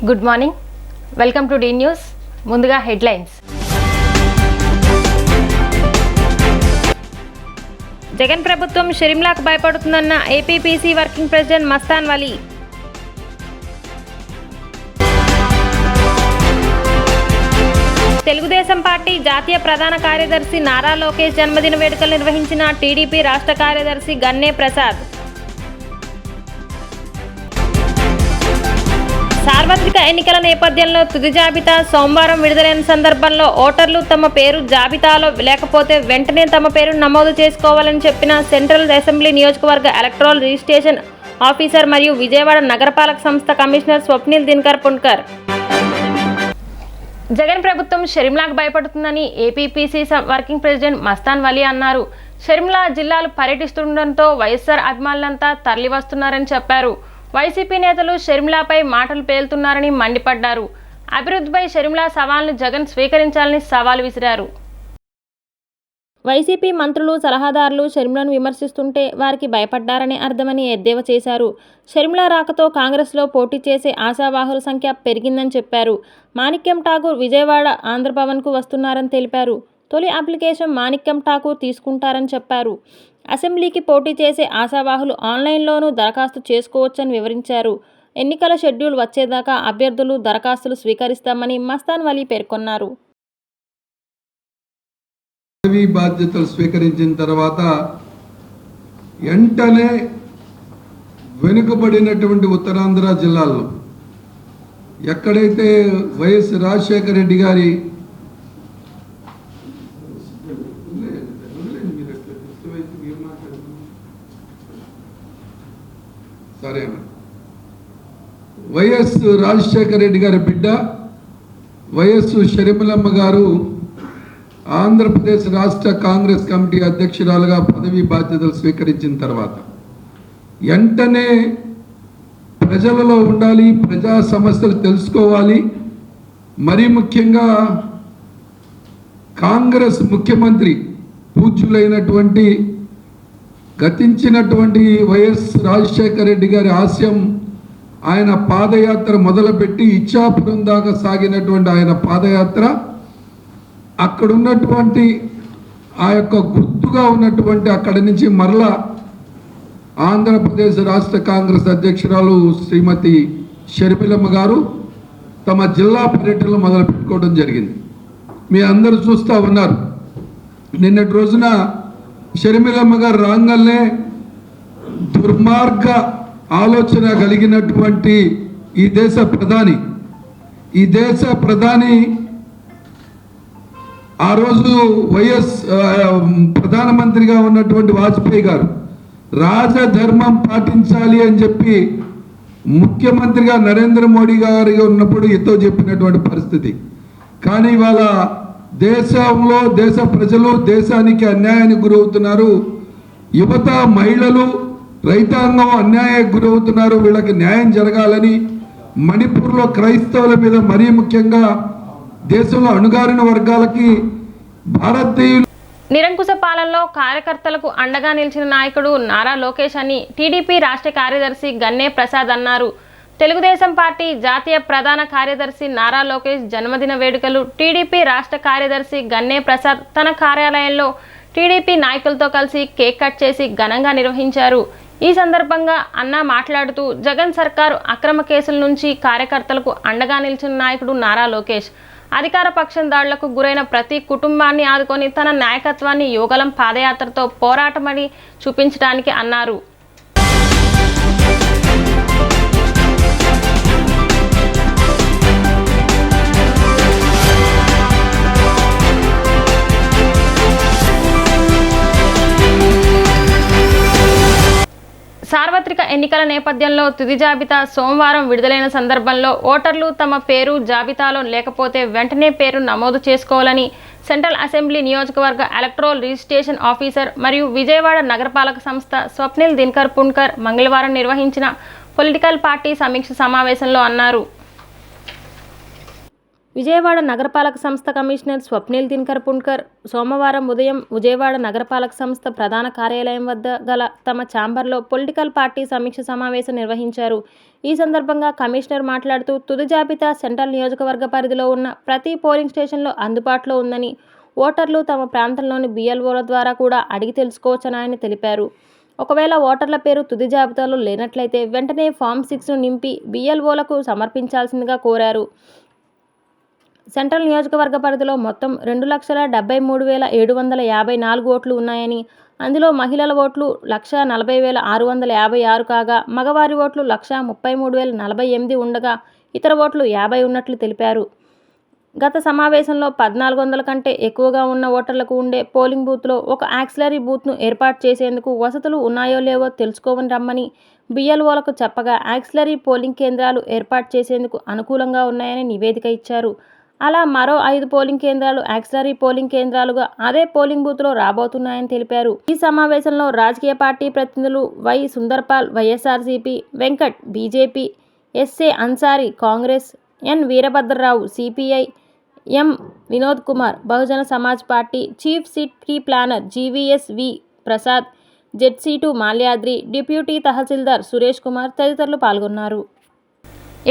Good morning, welcome to the news. ముందుగా headlines. Jagan ప్రభుత్వం షర్మిలాకు భయపడుతుందన్న APPC working president Mastan Vali. Telugu Desam party జాతీయ ప్రధాన కార్యదర్శి నారా లోకేష్ జన్మదిన వేడుకలు నిర్వహించిన టీడీపీ రాష్ట్ర కార్యదర్శి గన్నే ప్రసాద్. సార్వత్రిక ఎన్నికల నేపథ్యంలో తుది జాబితా సోమవారం విడుదలైన సందర్భంలో ఓటర్లు తమ పేరు జాబితాలో లేకపోతే వెంటనే తమ పేరు నమోదు చేసుకోవాలని చెప్పిన సెంట్రల్ అసెంబ్లీ నియోజకవర్గ ఎలక్టరల్ రిజిస్ట్రేషన్ ఆఫీసర్ మరియు విజయవాడ నగరపాలక సంస్థ కమిషనర్ స్వప్నిల్ దినకర్ పున్కర్. జగన్ ప్రభుత్వం షర్మిలాకు భయపడుతుందని APPC working president Mastan Vali అన్నారు. షర్మిలా జిల్లాలు పర్యటిస్తుండటంతో వైఎస్ఆర్ అభిమానులంతా తరలివస్తున్నారని చెప్పారు. వైసీపీ నేతలు షర్మిలాపై మాటలు పేలుతున్నారని మండిపడ్డారు. అభివృద్ధిపై షర్మిలా సవాల్ను జగన్ స్వీకరించాలని సవాల్ విసిరారు. వైసీపీ మంత్రులు, సలహాదారులు షర్మిలను విమర్శిస్తుంటే వారికి భయపడ్డారని అర్థమని ఎద్దేవా చేశారు. షర్మిల రాకతో కాంగ్రెస్లో పోటీ చేసే ఆశావాహుల సంఖ్య పెరిగిందని చెప్పారు. మాణిక్యం ఠాకూర్ విజయవాడ ఆంధ్రభవన్కు వస్తున్నారని తెలిపారు. తొలి అప్లికేషన్ మాణిక్యం ఠాకూర్ తీసుకుంటారని చెప్పారు. అసెంబ్లీకి పోటీ చేసే ఆశావాహులు ఆన్లైన్లోనూ దరఖాస్తు చేసుకోవచ్చని వివరించారు. ఎన్నికల షెడ్యూల్ వచ్చేదాకా అభ్యర్థులు దరఖాస్తులు స్వీకరిస్తామని మస్తాన్ వలీ పేర్కొన్నారు. పదవీ బాధ్యతలు స్వీకరించిన తర్వాత వెంటనే వెనుకబడినటువంటి ఉత్తరాంధ్ర జిల్లాల్లో ఎక్కడైతే వైఎస్ రాజశేఖర రెడ్డి గారి వైఎస్ రాజశేఖర రెడ్డి గారి బిడ్డ వైఎస్ షర్మిలమ్మ గారు ఆంధ్రప్రదేశ్ రాష్ట్ర కాంగ్రెస్ కమిటీ అధ్యక్షురాలుగా పదవీ బాధ్యతలు స్వీకరించిన తర్వాత వెంటనే ప్రజలలో ఉండాలి, ప్రజా సమస్యలు తెలుసుకోవాలి. మరీ ముఖ్యంగా కాంగ్రెస్ ముఖ్యమంత్రి పూజ్యులైనటువంటి గతించినటువంటి వైఎస్ రాజశేఖర రెడ్డి గారి ఆశయం, ఆయన పాదయాత్ర మొదలుపెట్టి ఇచ్చాపురం దాకా సాగినటువంటి ఆయన పాదయాత్ర అక్కడున్నటువంటి ఆ యొక్క గుర్తుగా ఉన్నటువంటి అక్కడి నుంచి మరలా ఆంధ్రప్రదేశ్ రాష్ట్ర కాంగ్రెస్ అధ్యక్షురాలు శ్రీమతి షర్మిలమ్మ గారు తమ జిల్లా పర్యటనలు మొదలు పెట్టుకోవడం జరిగింది. మీ అందరూ చూస్తూ ఉన్నారు. నిన్నటి రోజున షర్మిలమ్మ గారు రాగానే దుర్మార్గ ఆలోచన కలిగినటువంటి ఈ దేశ ప్రధాని ఆ రోజు వైఎస్ ప్రధానమంత్రిగా ఉన్నటువంటి వాజ్పేయి గారు రాజధర్మం పాటించాలి అని చెప్పి ముఖ్యమంత్రిగా నరేంద్ర మోడీ గారు ఉన్నప్పుడు ఎంతో చెప్పినటువంటి పరిస్థితి. కానీ ఇవాళ దేశంలో దేశ ప్రజలు దేశానికి అన్యాయానికి గురవుతున్నారు. యువత, మహిళలు, రైతాంగం అన్యాయానికి గురవుతున్నారు. వీళ్ళకి న్యాయం జరగాలని మణిపూర్లో క్రైస్తవుల మీద మరీ ముఖ్యంగా దేశంలో అణగారిన వర్గాలకి భారతీయులు నిరంకుశ పాలనలో కార్యకర్తలకు అండగా నిలిచిన నాయకుడు నారా లోకేష్ అని టీడీపీ రాష్ట్ర కార్యదర్శి గన్నే ప్రసాద్ అన్నారు. తెలుగుదేశం పార్టీ జాతీయ ప్రధాన కార్యదర్శి నారా లోకేష్ జన్మదిన వేడుకలు టీడీపీ రాష్ట్ర కార్యదర్శి గన్నే ప్రసాద్ తన కార్యాలయంలో టీడీపీ నాయకులతో కలిసి కేక్ కట్ చేసి ఘనంగా నిర్వహించారు. ఈ సందర్భంగా అన్న మాట్లాడుతూ జగన్ సర్కారు అక్రమ కేసుల నుంచి కార్యకర్తలకు అండగా నిలిచిన నాయకుడు నారా లోకేష్. అధికార పక్షం దాడులకు గురైన ప్రతి కుటుంబాన్ని ఆదుకొని తన నాయకత్వాన్ని యువగలం పాదయాత్రతో పోరాటమని చూపించడానికి అన్నారు. సార్వత్రిక ఎన్నికల నేపథ్యంలో తుది జాబితా సోమవారం విడుదలైన సందర్భంలో ఓటర్లు తమ పేరు జాబితాలో లేకపోతే వెంటనే పేరు నమోదు చేసుకోవాలని సెంట్రల్ అసెంబ్లీ నియోజకవర్గ ఎలక్టరల్ రిజిస్ట్రేషన్ ఆఫీసర్ మరియు విజయవాడ నగరపాలక సంస్థ స్వప్నిల్ దినకర్ పున్కర్ మంగళవారం నిర్వహించిన పొలిటికల్ పార్టీ సమీక్ష సమావేశంలో అన్నారు. విజయవాడ నగరపాలక సంస్థ కమిషనర్ స్వప్నిల్ దినకర్ పుణ్కర్ సోమవారం ఉదయం విజయవాడ నగరపాలక సంస్థ ప్రధాన కార్యాలయం వద్ద గల తమ ఛాంబర్లో పొలిటికల్ పార్టీ సమీక్ష సమావేశం నిర్వహించారు. ఈ సందర్భంగా కమిషనర్ మాట్లాడుతూ తుది జాబితా సెంట్రల్ నియోజకవర్గ పరిధిలో ఉన్న ప్రతి పోలింగ్ స్టేషన్లో అందుబాటులో ఉందని, ఓటర్లు తమ ప్రాంతంలోని BLOల ద్వారా కూడా అడిగి తెలుసుకోవచ్చని ఆయన తెలిపారు. ఒకవేళ ఓటర్ల పేరు తుది జాబితాలో లేనట్లయితే వెంటనే ఫామ్ 6ను నింపి BLOలకు సమర్పించాల్సిందిగా కోరారు. సెంట్రల్ నియోజకవర్గ పరిధిలో మొత్తం 2,73,754 ఓట్లు ఉన్నాయని, అందులో మహిళల ఓట్లు 1,40,656 కాగా మగవారి ఓట్లు 1,33,048 ఉండగా ఇతర ఓట్లు 50 ఉన్నట్లు తెలిపారు. గత సమావేశంలో 1,400 కంటే ఎక్కువగా ఉన్న ఓటర్లకు ఉండే పోలింగ్ బూత్లో ఒక ఆక్సిలరీ బూత్ను ఏర్పాటు చేసేందుకు వసతులు ఉన్నాయో లేవో తెలుసుకోమని రమ్మని BLOలకు చెప్పగా ఆక్సిలరీ పోలింగ్ కేంద్రాలు ఏర్పాటు చేసేందుకు అనుకూలంగా ఉన్నాయని నివేదిక ఇచ్చారు. అలా మరో 5 పోలింగ్ కేంద్రాలు ఆక్సిలరీ పోలింగ్ కేంద్రాలుగా అదే పోలింగ్ బూత్లో రాబోతున్నాయని తెలిపారు. ఈ సమావేశంలో రాజకీయ పార్టీ ప్రతినిధులు Y Sundarpal YSRCP, Venkat BJP, SA Ansari Congress, N Veerabhadra Rao CPI, M Vinod Kumar Bahujan Samaj party, chief city planner GVS V Prasad, జెడ్సీ2 మాల్యాద్రి, డిప్యూటీ తహసీల్దార్ సురేష్ కుమార్ తదితరులు పాల్గొన్నారు.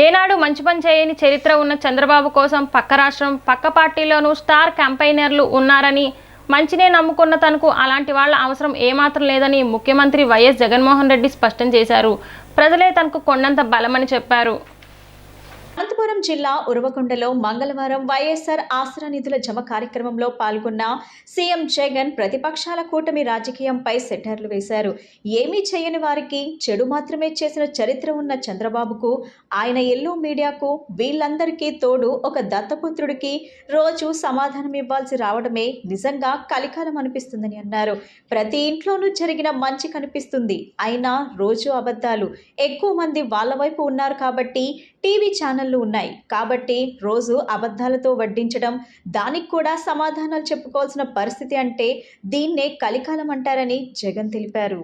ఏనాడు మంచి పని చేయని చరిత్ర ఉన్న చంద్రబాబు కోసం పక్క రాష్ట్రం, పక్క పార్టీలోనూ స్టార్ క్యాంపెయినర్లు ఉన్నారని, మంచినే నమ్ముకున్న తనకు అలాంటి వాళ్ళ అవసరం ఏమాత్రం లేదని ముఖ్యమంత్రి వైఎస్ జగన్మోహన్ రెడ్డి స్పష్టం చేశారు. ప్రజలే తనకు కొండంత బలమని చెప్పారు. అనంతపురం జిల్లా ఉరవకొండలో మంగళవారం వైఎస్ఆర్ ఆసరా నిధుల జమ కార్యక్రమంలో పాల్గొన్న సీఎం జగన్ ప్రతిపక్షాల కూటమి రాజకీయంపై సెటర్లు వేశారు. ఏమీ చేయని వారికి చెడు మాత్రమే చేసిన చరిత్ర ఉన్న చంద్రబాబుకు, ఆయన ఎల్లో మీడియాకు, వీళ్ళందరికీ తోడు ఒక దత్తపుత్రుడికి రోజు సమాధానం ఇవ్వాల్సి రావడమే నిజంగా కలికాలం అనిపిస్తుందని అన్నారు. ప్రతి ఇంట్లోనూ జరిగిన మంచి కనిపిస్తుంది, అయినా రోజు అబద్ధాలు. ఎక్కువ మంది వాళ్ళ వైపు ఉన్నారు కాబట్టి టీవీ ఛానళ్లు ఉన్నాయి కాబట్టి రోజు అబద్ధాలతో వడ్డించడం, దానికి కూడా సమాధానాలు చెప్పుకోవాల్సిన పరిస్థితి అంటే దీన్నే కలికాలం అంటారని జగన్ తెలిపారు.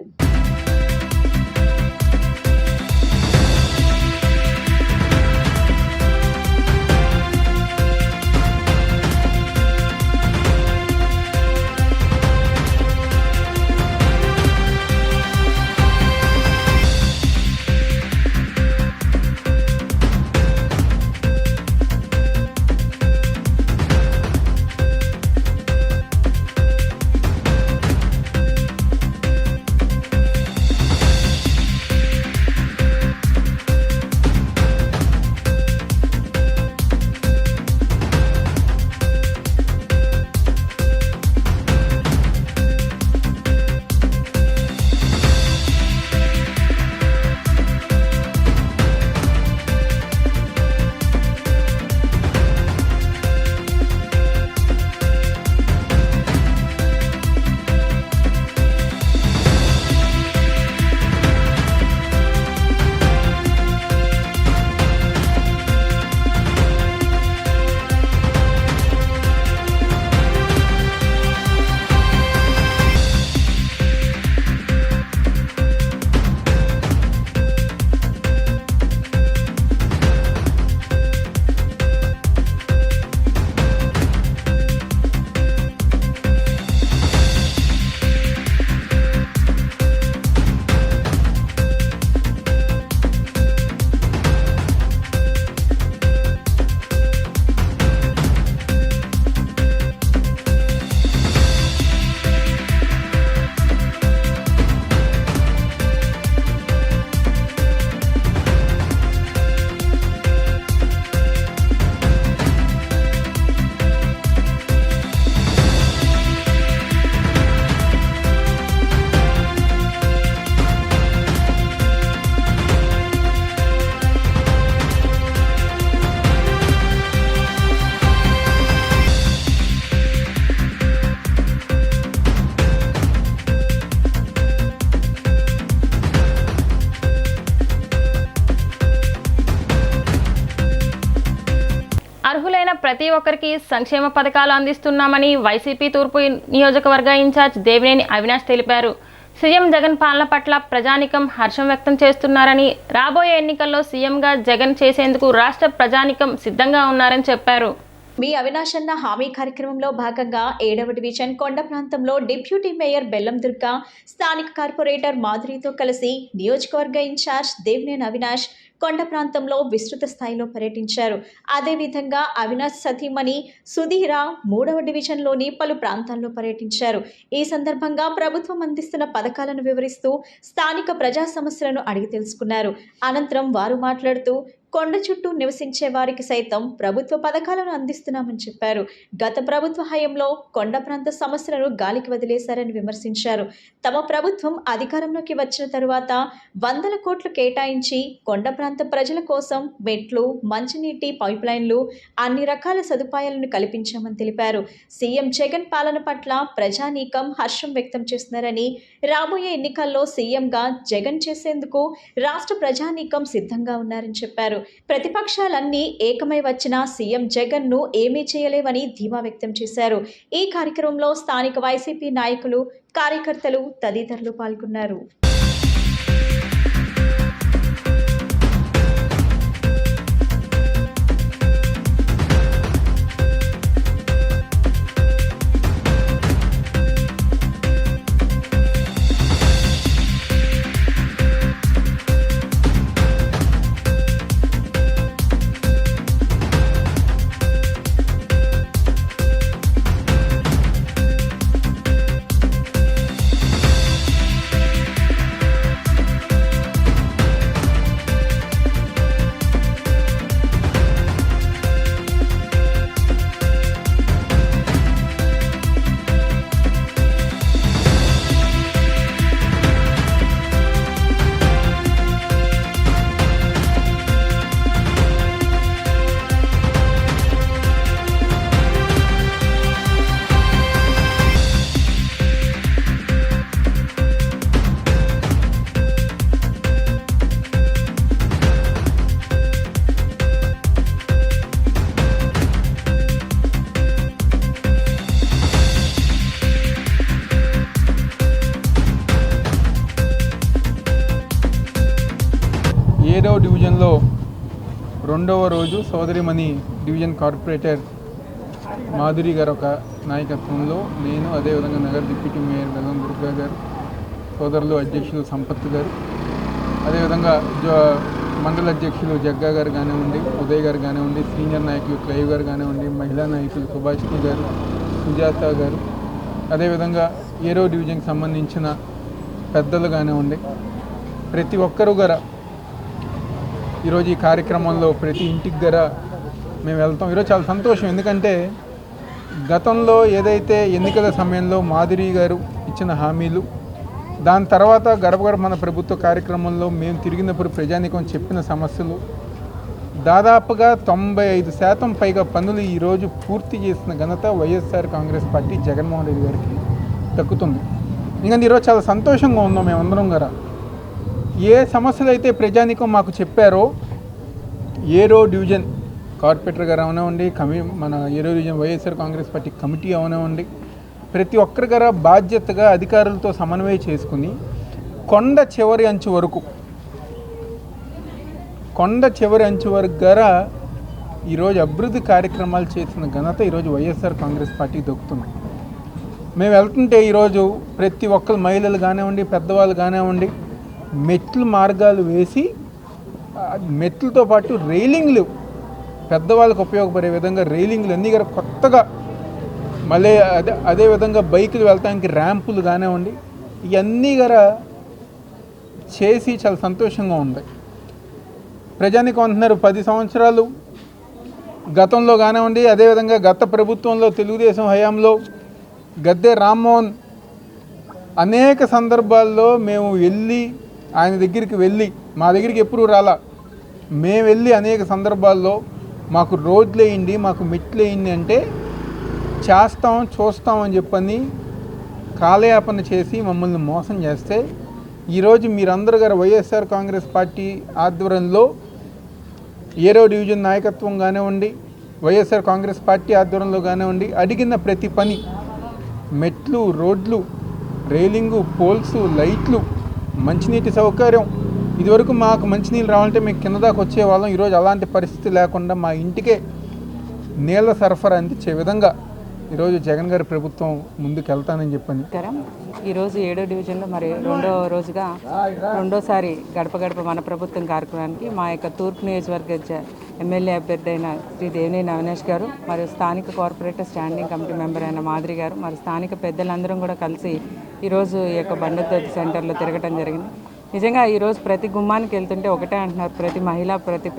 అర్హులైన ప్రతి ఒక్కరికి సంక్షేమ పథకాలు అందిస్తున్నామని వైసీపీ తూర్పు నియోజకవర్గ ఇన్ఛార్జ్ దేవినేని అవినాష్ తెలిపారు. సీఎం జగన్ పాలన పట్ల ప్రజానికం హర్షం వ్యక్తం చేస్తున్నారని, రాబోయే ఎన్నికల్లో సీఎంగా జగన్ చేసేందుకు రాష్ట్ర ప్రజానికం సిద్ధంగా ఉన్నారని చెప్పారు. మీ అవినాష్ అన్న హామీ కార్యక్రమంలో భాగంగా 7వ డివిజన్ కొండ ప్రాంతంలో డిప్యూటీ మేయర్ బెల్లం దుర్గా స్థానిక కార్పొరేటర్ మాధురితో కలిసి నియోజకవర్గ ఇన్ఛార్జ్ దేవినేని అవినాష్ కొండ ప్రాంతంలో విస్తృత స్థాయిలో పర్యటించారు. అదేవిధంగా అవినాష్ సతీమణి సుధీర 3వ డివిజన్లోని పలు ప్రాంతాల్లో పర్యటించారు. ఈ సందర్భంగా ప్రభుత్వం అందిస్తున్న పథకాలను వివరిస్తూ స్థానిక ప్రజా సమస్యలను అడిగి తెలుసుకున్నారు. అనంతరం వారు మాట్లాడుతూ కొండ చుట్టూ నివసించే వారికి సైతం ప్రభుత్వ పథకాలను అందిస్తున్నామని చెప్పారు. గత ప్రభుత్వ హయాంలో కొండ ప్రాంత సమస్యలను గాలికి వదిలేశారని విమర్శించారు. తమ ప్రభుత్వం అధికారంలోకి వచ్చిన తరువాత 100 కోట్లు కేటాయించి కొండ ప్రాంత ప్రజల కోసం మెట్లు, మంచినీటి పైప్లైన్లు, అన్ని రకాల సదుపాయాలను కల్పించామని తెలిపారు. సీఎం జగన్ పాలన పట్ల ప్రజానీకం హర్షం వ్యక్తం చేస్తున్నారని, రాబోయే ఎన్నికల్లో సీఎంగా జగన్ చేసేందుకు రాష్ట్ర ప్రజానీకం సిద్ధంగా ఉన్నారని చెప్పారు. ప్రతిపక్షాలన్నీ ఏకమై వచ్చిన సీఎం జగన్ ను ఏమీ చేయలేవని ధీమా వ్యక్తం చేశారు. ఈ కార్యక్రమంలో స్థానిక వైసీపీ నాయకులు, కార్యకర్తలు తదితరులు పాల్గొన్నారు. ఏడవ డివిజన్లో 2వ రోజు సోదరిమణి డివిజన్ కార్పొరేటర్ మాధురి గారు ఒక నాయకత్వంలో నేను, అదేవిధంగా నగర డిప్యూటీ మేయర్ బెల్లం దుర్గా గారు, సోదరులు అధ్యక్షులు సంపత్ గారు, అదేవిధంగా మండల అధ్యక్షులు జగ్గా గారు కానివ్వండి, ఉదయ్ గారు కానివ్వండి, సీనియర్ నాయకులు క్లైవ్ గారు కానివ్వండి, మహిళా నాయకులు సుభాష్ని గారు, సుజాత గారు, అదేవిధంగా 7వ డివిజన్కి సంబంధించిన పెద్దలు కానివ్వండి, ప్రతి ఒక్కరు గారు ఈరోజు ఈ కార్యక్రమంలో ప్రతి ఇంటికి గర మేము వెళ్తాం. ఈరోజు చాలా సంతోషం, ఎందుకంటే గతంలో ఏదైతే ఎన్నికల సమయంలో మాధురి గారు ఇచ్చిన హామీలు, దాని తర్వాత గడప మన ప్రభుత్వ కార్యక్రమంలో మేము తిరిగినప్పుడు ప్రజానీకం చెప్పిన సమస్యలు, దాదాపుగా 95% పైగా పనులు ఈరోజు పూర్తి చేసిన ఘనత వైఎస్ఆర్ కాంగ్రెస్ పార్టీ జగన్మోహన్ రెడ్డి గారికి దక్కుతుంది. ఎందుకంటే ఈరోజు చాలా సంతోషంగా ఉన్నాం మేమందరం గారు. ఏ సమస్యలు అయితే ప్రజానీకం మాకు చెప్పారో 7వ డివిజన్ కార్పొరేటర్ గారు అవనివ్వండి, మన 7వ division YSR Congress party committee అవనివ్వండి, ప్రతి ఒక్కరి గారు బాధ్యతగా అధికారులతో సమన్వయం చేసుకుని కొండ చివరి అంచు వరకు గారా ఈరోజు అభివృద్ధి కార్యక్రమాలు చేసిన ఘనత ఈరోజు వైఎస్ఆర్ కాంగ్రెస్ పార్టీకి దక్కుతుంది. మేము వెళ్తుంటే ఈరోజు ప్రతి ఒక్కరు మహిళలు కానివ్వండి, పెద్దవాళ్ళు కానివ్వండి, మెట్లు మార్గాలు వేసి మెట్లతో పాటు రైలింగ్లు, పెద్దవాళ్ళకు ఉపయోగపడే విధంగా రైలింగ్లు అన్నీ గారు కొత్తగా, మళ్ళీ అదేవిధంగా బైకులు వెళ్తానికి ర్యాంపులు కానివ్వండి, ఇవన్నీ గారా చేసి చాలా సంతోషంగా ఉంది. ప్రజానికి అంటున్నారు 10 సంవత్సరాలు గతంలో కానివ్వండి, అదేవిధంగా గత ప్రభుత్వంలో తెలుగుదేశం హయాంలో గద్దె రామ్మోహన్ అనేక సందర్భాల్లో మేము వెళ్ళి ఆయన దగ్గరికి వెళ్ళి, మా దగ్గరికి ఎప్పుడూ రాలా, మేము వెళ్ళి అనేక సందర్భాల్లో మాకు రోడ్లు వేయండి, మాకు మెట్లు వేయండి అంటే చూస్తామని చెప్పని కాలయాపన చేసి మమ్మల్ని మోసం చేస్తే, ఈరోజు మీరందరూ గారు వైఎస్ఆర్ కాంగ్రెస్ పార్టీ ఆధ్వర్యంలో 7వ డివిజన్ నాయకత్వం కానివ్వండి, వైఎస్ఆర్ కాంగ్రెస్ పార్టీ ఆధ్వర్యంలో కానివ్వండి, అడిగిన ప్రతి పని, మెట్లు, రోడ్లు, రైలింగు, పోల్స్, లైట్లు, మంచినీటి సౌకర్యం, ఇదివరకు మాకు మంచినీళ్ళు రావాలంటే మేము కింద దాకా వచ్చేవాళ్ళం. ఈరోజు అలాంటి పరిస్థితి లేకుండా మా ఇంటికే నీళ్ళ సరఫరా అందించే విధంగా ఈరోజు జగన్ గారి ప్రభుత్వం ముందుకు వెళ్తానని చెప్పని. ఈరోజు 7వ డివిజన్లో మరి రెండోసారి గడప గడప మన ప్రభుత్వం కార్యక్రమానికి మా యొక్క తూర్పు నియోజకవర్గ ఎమ్మెల్యే అభ్యర్థి అయిన శ్రీ దేవినేని అవినాష్ గారు మరియు స్థానిక కార్పొరేటర్ స్టాండింగ్ కమిటీ మెంబర్ అయిన మాదిరి గారు మరి స్థానిక పెద్దలందరం కూడా కలిసి ఈరోజు ఈ యొక్క బండదొడ్డి సెంటర్లో తిరగడం జరిగింది. నిజంగా ఈరోజు ప్రతి గుమ్మానికి వెళ్తుంటే ఒకటే అంటున్నారు, ప్రతి మహిళ ప్రతి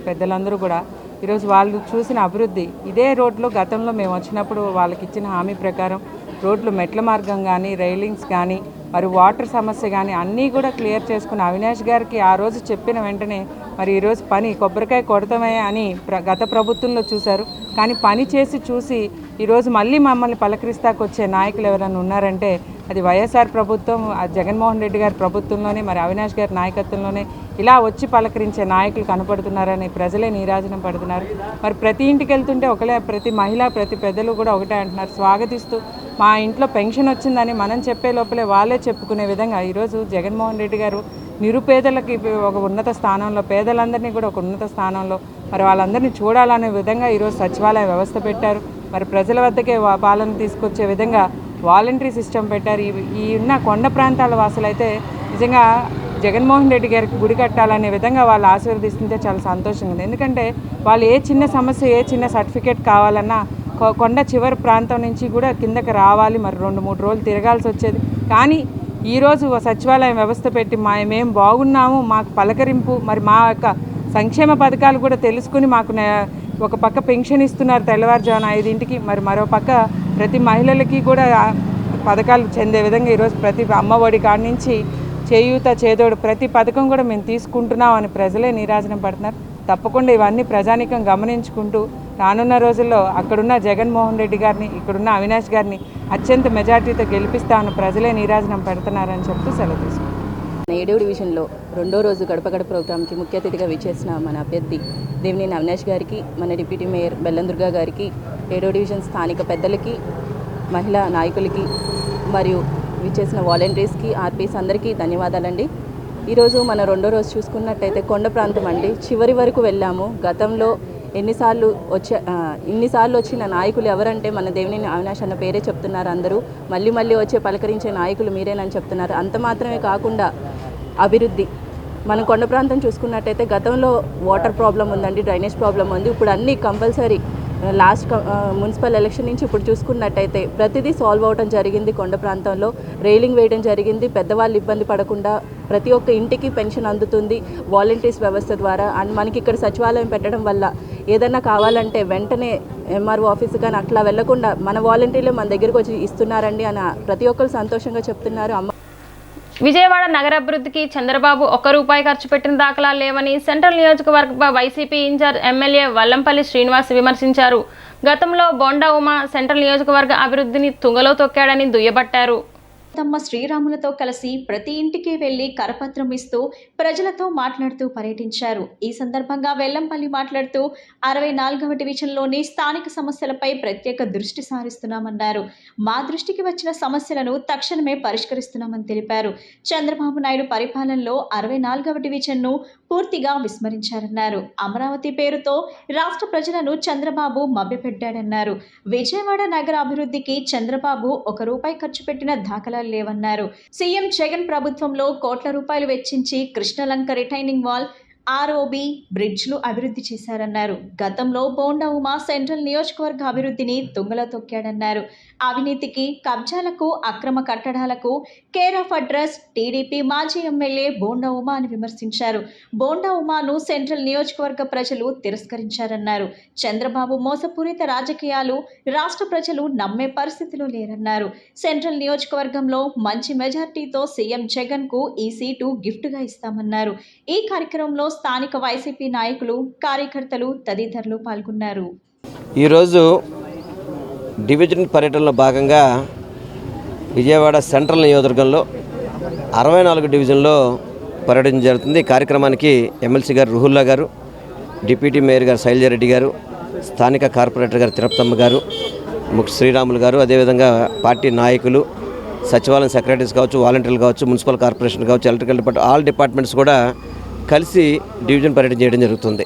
పెద్దలందరూ కూడా ఈరోజు వాళ్ళు చూసిన అభివృద్ధి ఇదే రోడ్లో గతంలో మేము వచ్చినప్పుడు వాళ్ళకి ఇచ్చిన హామీ ప్రకారం రోడ్లు మెట్ల మార్గం కానీ రైలింగ్స్ కానీ మరి వాటర్ సమస్య కానీ అన్నీ కూడా క్లియర్ చేసుకుని అవినాష్ గారికి ఆ రోజు చెప్పిన వెంటనే మరి ఈరోజు పని కొబ్బరికాయ కొడతామే అని గత ప్రభుత్వంలో చూశారు. కానీ పని చేసి చూసి ఈరోజు మళ్ళీ మమ్మల్ని పలకరిస్తాకు వచ్చే నాయకులు ఎవరైనా ఉన్నారంటే అది వైఎస్ఆర్ ప్రభుత్వం, జగన్మోహన్ రెడ్డి గారి ప్రభుత్వంలోనే మరి అవినాష్ గారి నాయకత్వంలోనే ఇలా వచ్చి పలకరించే నాయకులు కనపడుతున్నారని ప్రజలే నీరాజనం పడుతున్నారు. మరి ప్రతి ఇంటికి వెళ్తుంటే ప్రతి మహిళ ప్రతి పెద్దలు కూడా ఒకటే అంటున్నారు, స్వాగతిస్తూ మా ఇంట్లో పెన్షన్ వచ్చిందని మనం చెప్పే లోపలే వాళ్ళే చెప్పుకునే విధంగా ఈరోజు జగన్మోహన్ రెడ్డి గారు నిరుపేదలకి ఒక ఉన్నత స్థానంలో, పేదలందరినీ కూడా ఒక ఉన్నత స్థానంలో మరి వాళ్ళందరినీ చూడాలనే విధంగా ఈరోజు సచివాలయ వ్యవస్థ పెట్టారు. మరి ప్రజల వద్దకే పాలన తీసుకొచ్చే విధంగా వాలంటరీ సిస్టమ్ పెట్టారు. ఈ ఉన్న కొండ ప్రాంతాల వాసులైతే నిజంగా జగన్మోహన్ రెడ్డి గారికి గుడి కట్టాలనే విధంగా వాళ్ళు ఆశీర్వదిస్తుంటే చాలా సంతోషంగా ఉంది. ఎందుకంటే వాళ్ళు ఏ చిన్న సమస్య, ఏ చిన్న సర్టిఫికేట్ కావాలన్నా కొండ చివరి ప్రాంతం నుంచి కూడా కిందకి రావాలి, మరి 2-3 రోజులు తిరగాల్సి వచ్చేది. కానీ ఈరోజు సచివాలయం వ్యవస్థ పెట్టి మేము బాగున్నాము, మాకు పలకరింపు, మరి మా యొక్క సంక్షేమ పథకాలు కూడా తెలుసుకుని మాకు ఒక పక్క పెన్షన్ ఇస్తున్నారు తెల్లవారుజామున 5ంటికి, మరి మరో పక్క ప్రతి మహిళలకి కూడా పథకాలు చెందే విధంగా ఈరోజు ప్రతి అమ్మఒడి కాడి నుంచి చేయూత చేదోడు ప్రతి పథకం కూడా మేము తీసుకుంటున్నాం అని ప్రజలే నీరాజనం పడుతున్నారు. తప్పకుండా ఇవన్నీ ప్రజానీకం గమనించుకుంటూ రానున్న రోజుల్లో అక్కడున్న జగన్మోహన్ రెడ్డి గారిని, ఇక్కడున్న అవినాష్ గారిని అత్యంత మెజార్టీతో గెలిపిస్తామని ప్రజలే నీరాజనం పెడుతున్నారని చెప్తూ సెలవు తీసుకుంటాం. 7వ డివిజన్లో రెండో రోజు గడప గడప ప్రోగ్రాంకి ముఖ్య అతిథిగా విచ్చేసిన మన అభ్యర్థి దేవినేని అవినాష్ గారికి, మన డిప్యూటీ మేయర్ బెల్లం దుర్గా గారికి, 7వ డివిజన్ స్థానిక పెద్దలకి, మహిళా నాయకులకి మరియు విచ్చేసిన వాలంటీర్స్కి, ఆర్పీస్ అందరికీ ధన్యవాదాలండి. ఈరోజు మన రెండో రోజు చూసుకున్నట్టయితే కొండ ప్రాంతం అండి, చివరి వరకు వెళ్ళాము. గతంలో ఇన్నిసార్లు వచ్చిన నాయకులు ఎవరంటే మన దేవినేని అవినాష్ అన్న పేరే చెప్తున్నారు అందరూ. మళ్ళీ వచ్చే పలకరించే నాయకులు మీరేనని చెప్తున్నారు. అంత మాత్రమే కాకుండా అభివృద్ధి, మనం కొండ ప్రాంతం చూసుకున్నట్టయితే గతంలో వాటర్ ప్రాబ్లం ఉందండి, డ్రైనేజ్ ప్రాబ్లం ఉంది. ఇప్పుడు అన్నీ కంపల్సరీ లాస్ట్ మున్సిపల్ ఎలక్షన్ నుంచి ఇప్పుడు చూసుకున్నట్టయితే ప్రతిదీ సాల్వ్ అవడం జరిగింది. కొండ ప్రాంతంలో రైలింగ్ వేయడం జరిగింది, పెద్దవాళ్ళు ఇబ్బంది పడకుండా ప్రతి ఒక్క ఇంటికి పెన్షన్ అందుతుంది వాలంటీర్స్ వ్యవస్థ ద్వారా. అండ్ మనకి ఇక్కడ సచివాలయం పెట్టడం వల్ల ఏదైనా కావాలంటే వెంటనే ఎంఆర్ఓ ఆఫీస్ కానీ అట్లా వెళ్లకుండా మన వాలంటీర్లు మన దగ్గరకు వచ్చి ఇస్తున్నారండి అని ప్రతి ఒక్కరు సంతోషంగా చెప్తున్నారు. విజయవాడ నగరాభివృద్ధికి చంద్రబాబు ₹1 ఖర్చు పెట్టిన దాఖలాలు లేవని సెంట్రల్ నియోజకవర్గ YCP incharge MLA Vallampalli Srinivas విమర్శించారు. గతంలో బోండా ఉమా సెంట్రల్ నియోజకవర్గ అభివృద్ధిని తుంగలో తొక్కాడని దుయ్యబట్టారు. తమ్మ శ్రీరాములతో కలిసి ప్రతి ఇంటికి వెళ్లి కరపత్రం ఇస్తూ ప్రజలతో మాట్లాడుతూ పర్యటించారు. ఈ సందర్భంగా వెల్లంపల్లి మాట్లాడుతూ 64వ డివిజన్లోని స్థానిక సమస్యలపై ప్రత్యేక దృష్టి సారిస్తున్నామన్నారు. మా దృష్టికి వచ్చిన సమస్యలను తక్షణమే పరిష్కరిస్తున్నామని తెలిపారు. చంద్రబాబు నాయుడు పరిపాలనలో 64వ డివిజన్ను పూర్తిగా విస్మరించారన్నారు. అమరావతి పేరుతో రాష్ట్ర ప్రజలను చంద్రబాబు మభ్యపెట్టాడన్నారు. విజయవాడ నగర అభివృద్ధికి చంద్రబాబు ₹1 ఖర్చు పెట్టిన దాఖలాలు లేవన్నారు. సీఎం జగన్ ప్రభుత్వంలో కోట్ల రూపాయలు వెచ్చించి కృష్ణలంక రిటైనింగ్ వాల్, ఆర్ఓబి బ్రిడ్జ్లు అభివృద్ధి చేశారన్నారు. గతంలో బోండా ఉమా సెంట్రల్ నియోజకవర్గ అభివృద్ధిని తుంగలో తొక్కాడన్నారు. అవినీతికి, కబ్జాలకు, అక్రమ కట్టడాలకు కేర్ ఆఫ్ అడ్రస్ టీడీపీ మాజీ ఎమ్మెల్యే బోండా ఉమా అని విమర్శించారు. బోండా ఉమాను సెంట్రల్ నియోజకవర్గ ప్రజలు తిరస్కరించారన్నారు. చంద్రబాబు మోసపూరిత రాజకీయాలు రాష్ట్ర ప్రజలు నమ్మే పరిస్థితిలో లేరన్నారు. సెంట్రల్ నియోజకవర్గంలో మంచి మెజార్టీతో సీఎం జగన్ కు ఈ సీటు గిఫ్ట్గా ఇస్తామన్నారు. ఈ కార్యక్రమంలో స్థానిక వైసీపీ నాయకులు, కార్యకర్తలు తదితరులు పాల్గొన్నారు. ఈరోజు డివిజన్ పర్యటనలో భాగంగా విజయవాడ సెంట్రల్ నియోజకవర్గంలో 64 డివిజన్లో పర్యటన జరుగుతుంది. ఈ కార్యక్రమానికి ఎమ్మెల్సీ గారు రుహుల్లా గారు, డిప్యూటీ మేయర్ గారు శైలజారెడ్డి గారు, స్థానిక కార్పొరేటర్ గారు తిరుపతమ్మ గారు, శ్రీరాములు గారు, అదేవిధంగా పార్టీ నాయకులు, సచివాలయం సెక్రటరీస్ కావచ్చు, వాలంటీర్లు కావచ్చు, మున్సిపల్ కార్పొరేషన్ కావచ్చు, ఎలక్ట్రికల్ డిపార్ట్మెంట్, ఆల్ డిపార్ట్మెంట్స్ కూడా కలిసి డివిజన్ పర్యటన చేయడం జరుగుతుంది.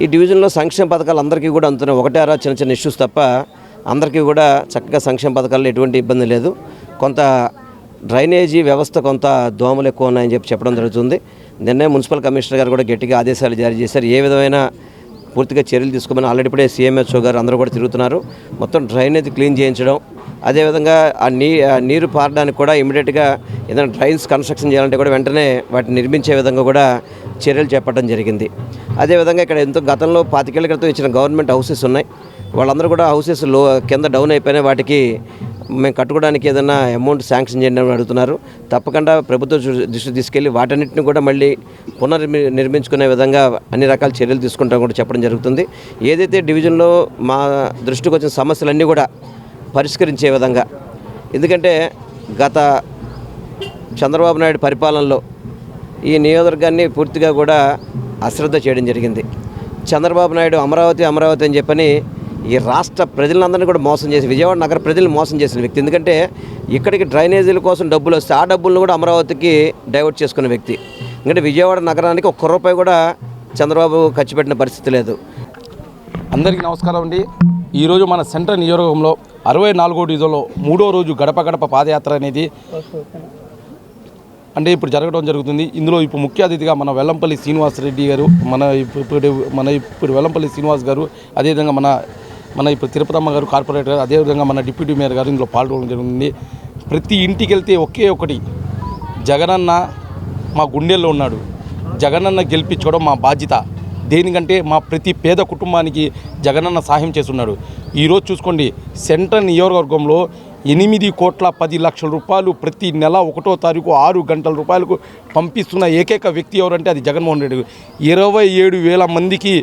ఈ డివిజన్లో సంక్షేమ పథకాలు అందరికీ కూడా అందుతున్నాయి. ఒకటారా చిన్న చిన్న ఇష్యూస్ తప్ప అందరికీ కూడా చక్కగా సంక్షేమ పథకాల్లో ఎటువంటి ఇబ్బంది లేదు. కొంత డ్రైనేజీ వ్యవస్థ కొంత దోమలు ఎక్కువ ఉన్నాయని చెప్పడం జరుగుతుంది. నిన్నే మున్సిపల్ కమిషనర్ గారు కూడా గట్టిగా ఆదేశాలు జారీ చేశారు. ఏ విధమైన పూర్తిగా చర్యలు తీసుకోమని ఆల్రెడీ ఇప్పుడే CMHO గారు అందరూ కూడా తిరుగుతున్నారు. మొత్తం డ్రైనేజ్ క్లీన్ చేయించడం, అదేవిధంగా ఆ నీరు పారడానికి కూడా ఇమీడియట్గా ఏదైనా డ్రైన్స్ కన్స్ట్రక్షన్ చేయాలంటే కూడా వెంటనే వాటిని నిర్మించే విధంగా కూడా చర్యలు చేపట్టడం జరిగింది. అదేవిధంగా ఇక్కడ ఎంతో గతంలో 25 ఏళ్ల క్రితం ఇచ్చిన గవర్నమెంట్ హౌసెస్ ఉన్నాయి. వాళ్ళందరూ కూడా హౌసెస్ కింద డౌన్ అయిపోయినాయి. వాటికి మేము కట్టుకోవడానికి ఏదైనా అమౌంట్ శాంక్షన్ చేయండి అని అడుగుతున్నారు. తప్పకుండా ప్రభుత్వ దృష్టి తీసుకెళ్ళి వాటన్నిటిని కూడా మళ్ళీ నిర్మించుకునే విధంగా అన్ని రకాల చర్యలు తీసుకుంటాం కూడా చెప్పడం జరుగుతుంది. ఏదైతే డివిజన్లో మా దృష్టికి వచ్చిన సమస్యలన్నీ కూడా పరిష్కరించే విధంగా, ఎందుకంటే గత చంద్రబాబు నాయుడు పరిపాలనలో ఈ నియోజకవర్గాన్ని పూర్తిగా కూడా అశ్రద్ధ చేయడం జరిగింది. చంద్రబాబు నాయుడు అమరావతి అని చెప్పని ఈ రాష్ట్ర ప్రజలందరినీ కూడా మోసం చేసి, విజయవాడ నగర ప్రజలను మోసం చేసిన వ్యక్తి. ఎందుకంటే ఇక్కడికి డ్రైనేజీల కోసం డబ్బులు వస్తే ఆ డబ్బులను కూడా అమరావతికి డైవర్ట్ చేసుకున్న వ్యక్తి. ఎందుకంటే విజయవాడ నగరానికి ₹1 కూడా చంద్రబాబు ఖర్చు పెట్టిన పరిస్థితి లేదు. అందరికీ నమస్కారం అండి. ఈరోజు మన సెంట్రల్ నియోజకవర్గంలో 64వ డివిజన్లో 3వ రోజు గడప గడప అనేది అంటే ఇప్పుడు జరగడం జరుగుతుంది. ఇందులో ఇప్పుడు ముఖ్య అతిథిగా మన వెల్లంపల్లి శ్రీనివాసరెడ్డి గారు, మన ఇప్పుడు వెల్లంపల్లి శ్రీనివాస్ గారు, అదేవిధంగా మన ఇప్పుడు తిరుపతమ్మ గారు కార్పొరేటర్, అదేవిధంగా మన డిప్యూటీ మేయర్ గారు ఇందులో పాల్గొనడం జరుగుతుంది. ప్రతి ఇంటికి వెళ్తే ఒకే ఒకటి, జగనన్న మా గుండెల్లో ఉన్నాడు, జగనన్న గెలిపించుకోవడం మా బాధ్యత. దేనికంటే మా ప్రతి పేద కుటుంబానికి జగనన్న సహాయం చేస్తున్నాడు. ఈరోజు చూసుకోండి, సెంట్రల్ నియోజకవర్గంలో 8,10,00,000 రూపాయలు ప్రతి నెల 1వ తారీఖు 6 గంటల రూపాయలకు పంపిస్తున్న ఏకైక వ్యక్తి ఎవరంటే అది జగన్మోహన్ రెడ్డి. 27,000 మందికి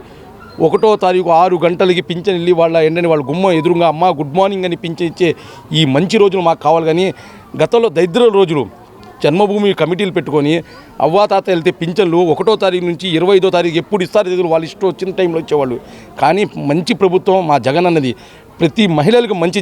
1వ తారీఖు 6 గంటలకి పింఛన్ వెళ్ళి వాళ్ళ గుమ్మ ఎదురుగా అమ్మ గుడ్ మార్నింగ్ అని పింఛన్ ఇచ్చే ఈ మంచి రోజులు మాకు కావాలి. కానీ గతంలో దరిద్ర రోజులు జన్మభూమి కమిటీలు పెట్టుకొని అవ్వాతాత వెళ్తే పింఛన్లు 1వ తారీఖు నుంచి 25వ తారీఖు ఎప్పుడు ఇస్తారు దగ్గర వాళ్ళు ఇష్టం వచ్చిన టైంలో వచ్చేవాళ్ళు. కానీ మంచి ప్రభుత్వం మా జగన్ అన్నది. ప్రతి మహిళలకు మంచి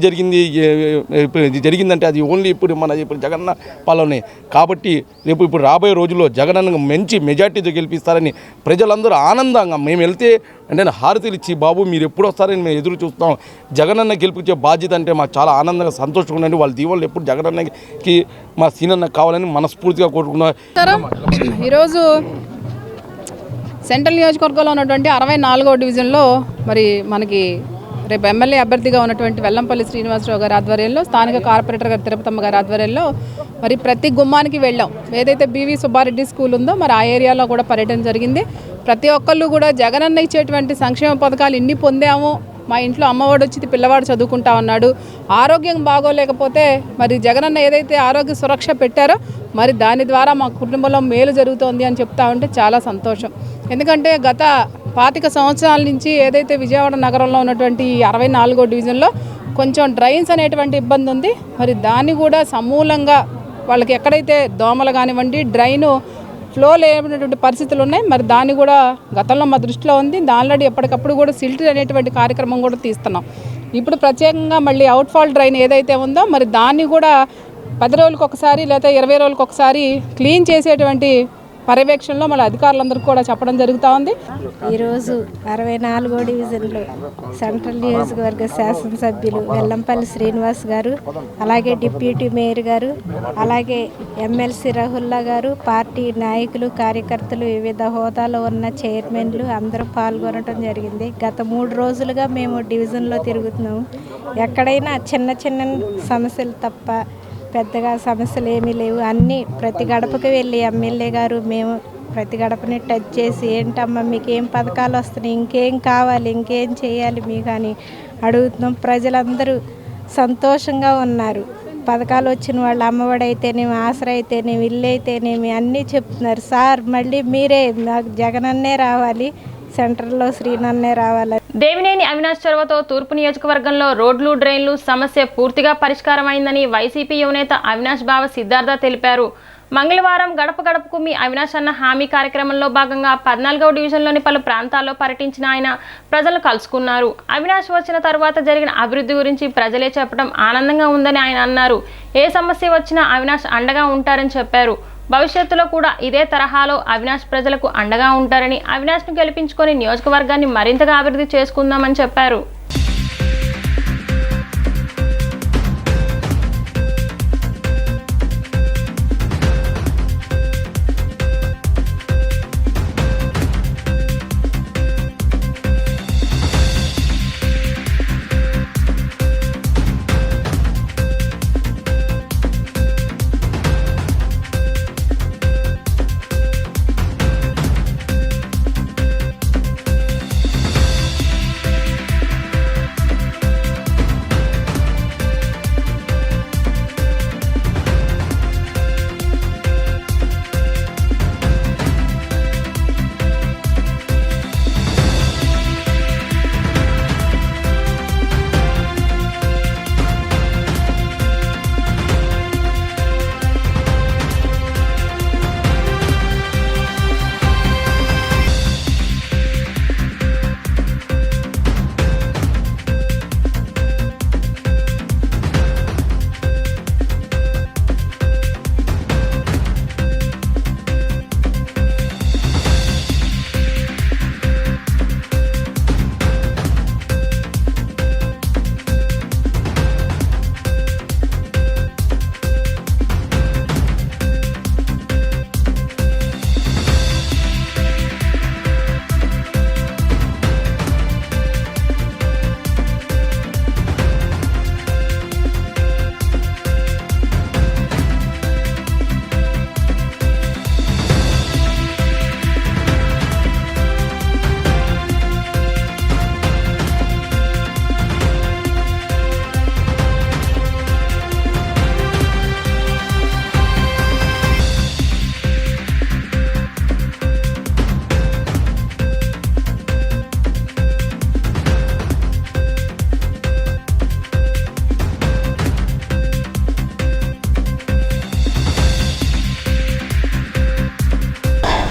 జరిగిందంటే అది ఓన్లీ ఇప్పుడు జగన్న పాలనే. కాబట్టి ఇప్పుడు రాబోయే రోజుల్లో జగనన్న మంచి మెజార్టీతో గెలిపిస్తారని ప్రజలందరూ ఆనందంగా మేము వెళ్తే అంటే హారతీలు ఇచ్చి బాబు మీరు ఎప్పుడు వస్తారని మేము ఎదురు చూస్తాం. జగనన్న గెలిపించే బాధ్యత అంటే మాకు చాలా ఆనందంగా సంతోషంగా ఉండండి. వాళ్ళ దీవెనలు ఎప్పుడు జగనన్నకి మా సీనన్న కావాలని మనస్ఫూర్తిగా కోరుకున్నాం. ఈరోజు సెంట్రల్ నియోజకవర్గంలో ఉన్నటువంటి 64వ డివిజన్లో మరి మనకి రేపు ఎమ్మెల్యే అభ్యర్థిగా ఉన్నటువంటి వెల్లంపల్లి శ్రీనివాసరావు గారి ఆధ్వర్యంలో, స్థానిక కార్పొరేటర్ గారు తిరుపతమ్మ గారి ఆధ్వర్యంలో మరి ప్రతి గుమ్మానికి వెళ్ళాం. ఏదైతే BV సుబ్బారెడ్డి స్కూల్ ఉందో మరి ఆ ఏరియాలో కూడా పర్యటన జరిగింది. ప్రతి ఒక్కళ్ళు కూడా జగనన్న ఇచ్చేటువంటి సంక్షేమ పథకాలు ఇన్ని పొందాము, మా ఇంట్లో అమ్మఒడి వచ్చింది, పిల్లవాడు చదువుకుంటా ఉన్నాడు, ఆరోగ్యం బాగోలేకపోతే మరి జగనన్న ఏదైతే ఆరోగ్య సురక్ష పెట్టారో మరి దాని ద్వారా మా కుటుంబంలో మేలు జరుగుతోంది అని చెప్తా ఉంటే చాలా సంతోషం. ఎందుకంటే గత 25 సంవత్సరాల నుంచి ఏదైతే విజయవాడ నగరంలో ఉన్నటువంటి 64వ డివిజన్లో కొంచెం డ్రైన్స్ అనేటువంటి ఇబ్బంది ఉంది. మరి దాన్ని కూడా సమూలంగా వాళ్ళకి ఎక్కడైతే దోమలు కానివ్వండి, డ్రైను ఫ్లో లేనటువంటి పరిస్థితులు ఉన్నాయి. మరి దాన్ని కూడా గతంలో మా దృష్టిలో ఉంది. దానిలో ఎప్పటికప్పుడు కూడా సిల్టర్ అనేటువంటి కార్యక్రమం కూడా తీస్తున్నాం. ఇప్పుడు ప్రత్యేకంగా మళ్ళీ అవుట్ఫాల్ డ్రైన్ ఏదైతే ఉందో మరి దాన్ని కూడా 10 రోజులకు ఒకసారి లేదా 20 రోజులకు ఒకసారి క్లీన్ చేసేటువంటి పర్యవేక్షణలో మళ్ళీ అధికారులందరికీ కూడా చెప్పడం జరుగుతూ ఉంది. ఈరోజు 64వ డివిజన్లో సెంట్రల్ నియోజకవర్గ శాసనసభ్యులు వెల్లంపల్లి శ్రీనివాస్ గారు, అలాగే డిప్యూటీ మేయర్ గారు, అలాగే ఎమ్మెల్సీ రహుల్లా గారు, పార్టీ నాయకులు, కార్యకర్తలు, వివిధ హోదాలో ఉన్న చైర్మన్లు అందరూ పాల్గొనడం జరిగింది. గత 3 రోజులుగా మేము డివిజన్లో తిరుగుతున్నాము. ఎక్కడైనా చిన్న చిన్న సమస్యలు తప్ప పెద్దగా సమస్యలు ఏమీ లేవు. అన్నీ ప్రతి గడపకి వెళ్ళి ఎమ్మెల్యే గారు మేము ప్రతి గడపని టచ్ చేసి ఏంటమ్మా మీకు ఏం పథకాలు వస్తున్నాయి, ఇంకేం కావాలి, ఇంకేం చేయాలి మీకు అని అడుగుతున్నాం. ప్రజలందరూ సంతోషంగా ఉన్నారు. పథకాలు వచ్చిన వాళ్ళు అమ్మఒడి అయితేనేమి, ఆసరా అయితేనేమి, ఇల్లు అయితేనేమి అన్నీ చెప్తున్నారు. సార్ మళ్ళీ మీరే నాకు జగనన్నే రావాలి, సెంటర్లో శ్రీనన్నే రావాలి. దేవినేని అవినాష్ చొరవతో తూర్పు నియోజకవర్గంలో రోడ్లు, డ్రైన్లు సమస్య పూర్తిగా పరిష్కారమైందని వైసీపీ యువనేత అవినాష్ బావ సిద్ధార్థ తెలిపారు. మంగళవారం గడప గడపకు మీ అవినాష్ అన్న హామీ కార్యక్రమంలో భాగంగా 14వ డివిజన్లోని పలు ప్రాంతాల్లో పర్యటించిన ఆయన ప్రజలను కలుసుకున్నారు. అవినాష్ వచ్చిన తర్వాత జరిగిన అభివృద్ధి గురించి ప్రజలే చెప్పడం ఆనందంగా ఉందని ఆయన అన్నారు. ఏ సమస్య వచ్చినా అవినాష్ అండగా ఉంటారని చెప్పారు. భవిష్యత్తులో కూడా ఇదే తరహాలో అవినాష్ ప్రజలకు అండగా ఉంటారని, అవినాష్ను గెలిపించుకొని నియోజకవర్గాన్ని మరింతగా అభివృద్ధి చేసుకుందామని చెప్పారు.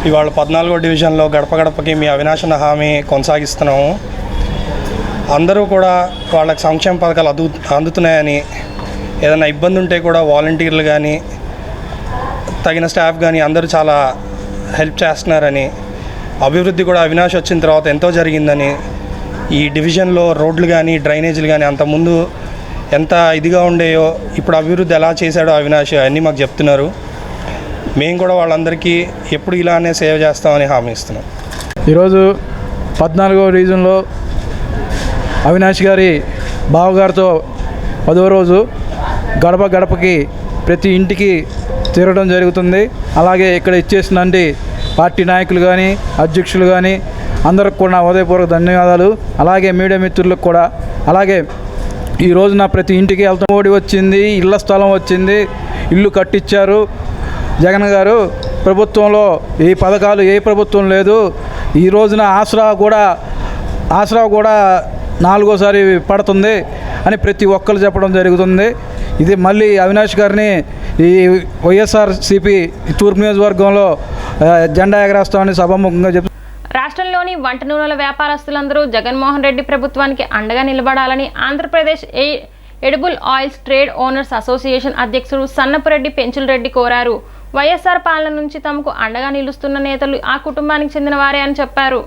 ఇవాళ 14వ డివిజన్లో గడప గడపకి మీ అవినాష్ అన్న హామీ కొనసాగిస్తున్నాము. అందరూ కూడా వాళ్ళకి సంక్షేమ పథకాలు అందుతున్నాయని, ఏదైనా ఇబ్బంది ఉంటే కూడా వాలంటీర్లు కానీ తగిన స్టాఫ్ కానీ అందరూ చాలా హెల్ప్ చేస్తున్నారని, అభివృద్ధి కూడా అవినాష్ వచ్చిన తర్వాత ఎంతో జరిగిందని, ఈ డివిజన్లో రోడ్లు కానీ డ్రైనేజీలు కానీ అంతకుముందు ఎంత ఇదిగా ఉండేయో ఇప్పుడు అభివృద్ధి ఎలా చేశాడో అవినాష్ అన్నీ మాకు చెప్తున్నారు. మేము కూడా వాళ్ళందరికీ ఎప్పుడు ఇలానే సేవ చేస్తామని హామీ ఇస్తున్నాం. ఈరోజు 14వ డివిజన్లో అవినాష్ గారి బావగారితో 10వ రోజు గడప గడపకి ప్రతి ఇంటికి తిరగడం జరుగుతుంది. అలాగే ఇక్కడ ఇచ్చేసినండి పార్టీ నాయకులు కానీ అధ్యక్షులు కానీ అందరికి కూడా హృదయపూర్వక ధన్యవాదాలు. అలాగే మీడియా మిత్రులకు కూడా. అలాగే ఈ రోజున ప్రతి ఇంటికి వెళ్తాం. ఓడి వచ్చింది, ఇళ్ల స్థలం వచ్చింది, ఇల్లు కట్టించారు. జగన్ గారు ప్రభుత్వంలో ఈ పథకాలు ఏ ప్రభుత్వం లేదు. ఈ రోజున ఆసరా కూడా 4వసారి పడుతుంది అని ప్రతి ఒక్కరు చెప్పడం జరుగుతుంది. ఇది మళ్ళీ అవినాష్ గారిని ఈ వైఎస్ఆర్సీపీ తూర్పు నియోజకవర్గంలో జెండా ఎగరేస్తామని సభాముఖంగా చెప్తున్నారు. రాష్ట్రంలోని వంట నూనెల వ్యాపారస్తులందరూ జగన్మోహన్ రెడ్డి ప్రభుత్వానికి అండగా నిలబడాలని Andhra Pradesh edible oils trade owners association అధ్యక్షుడు సన్నపురెడ్డి పెంచులరెడ్డి కోరారు. వైఎస్ఆర్ పాలన నుంచి తమకు అండగా నిలుస్తున్న నేతలు ఆ కుటుంబానికి చెందిన వారే అని చెప్పారు.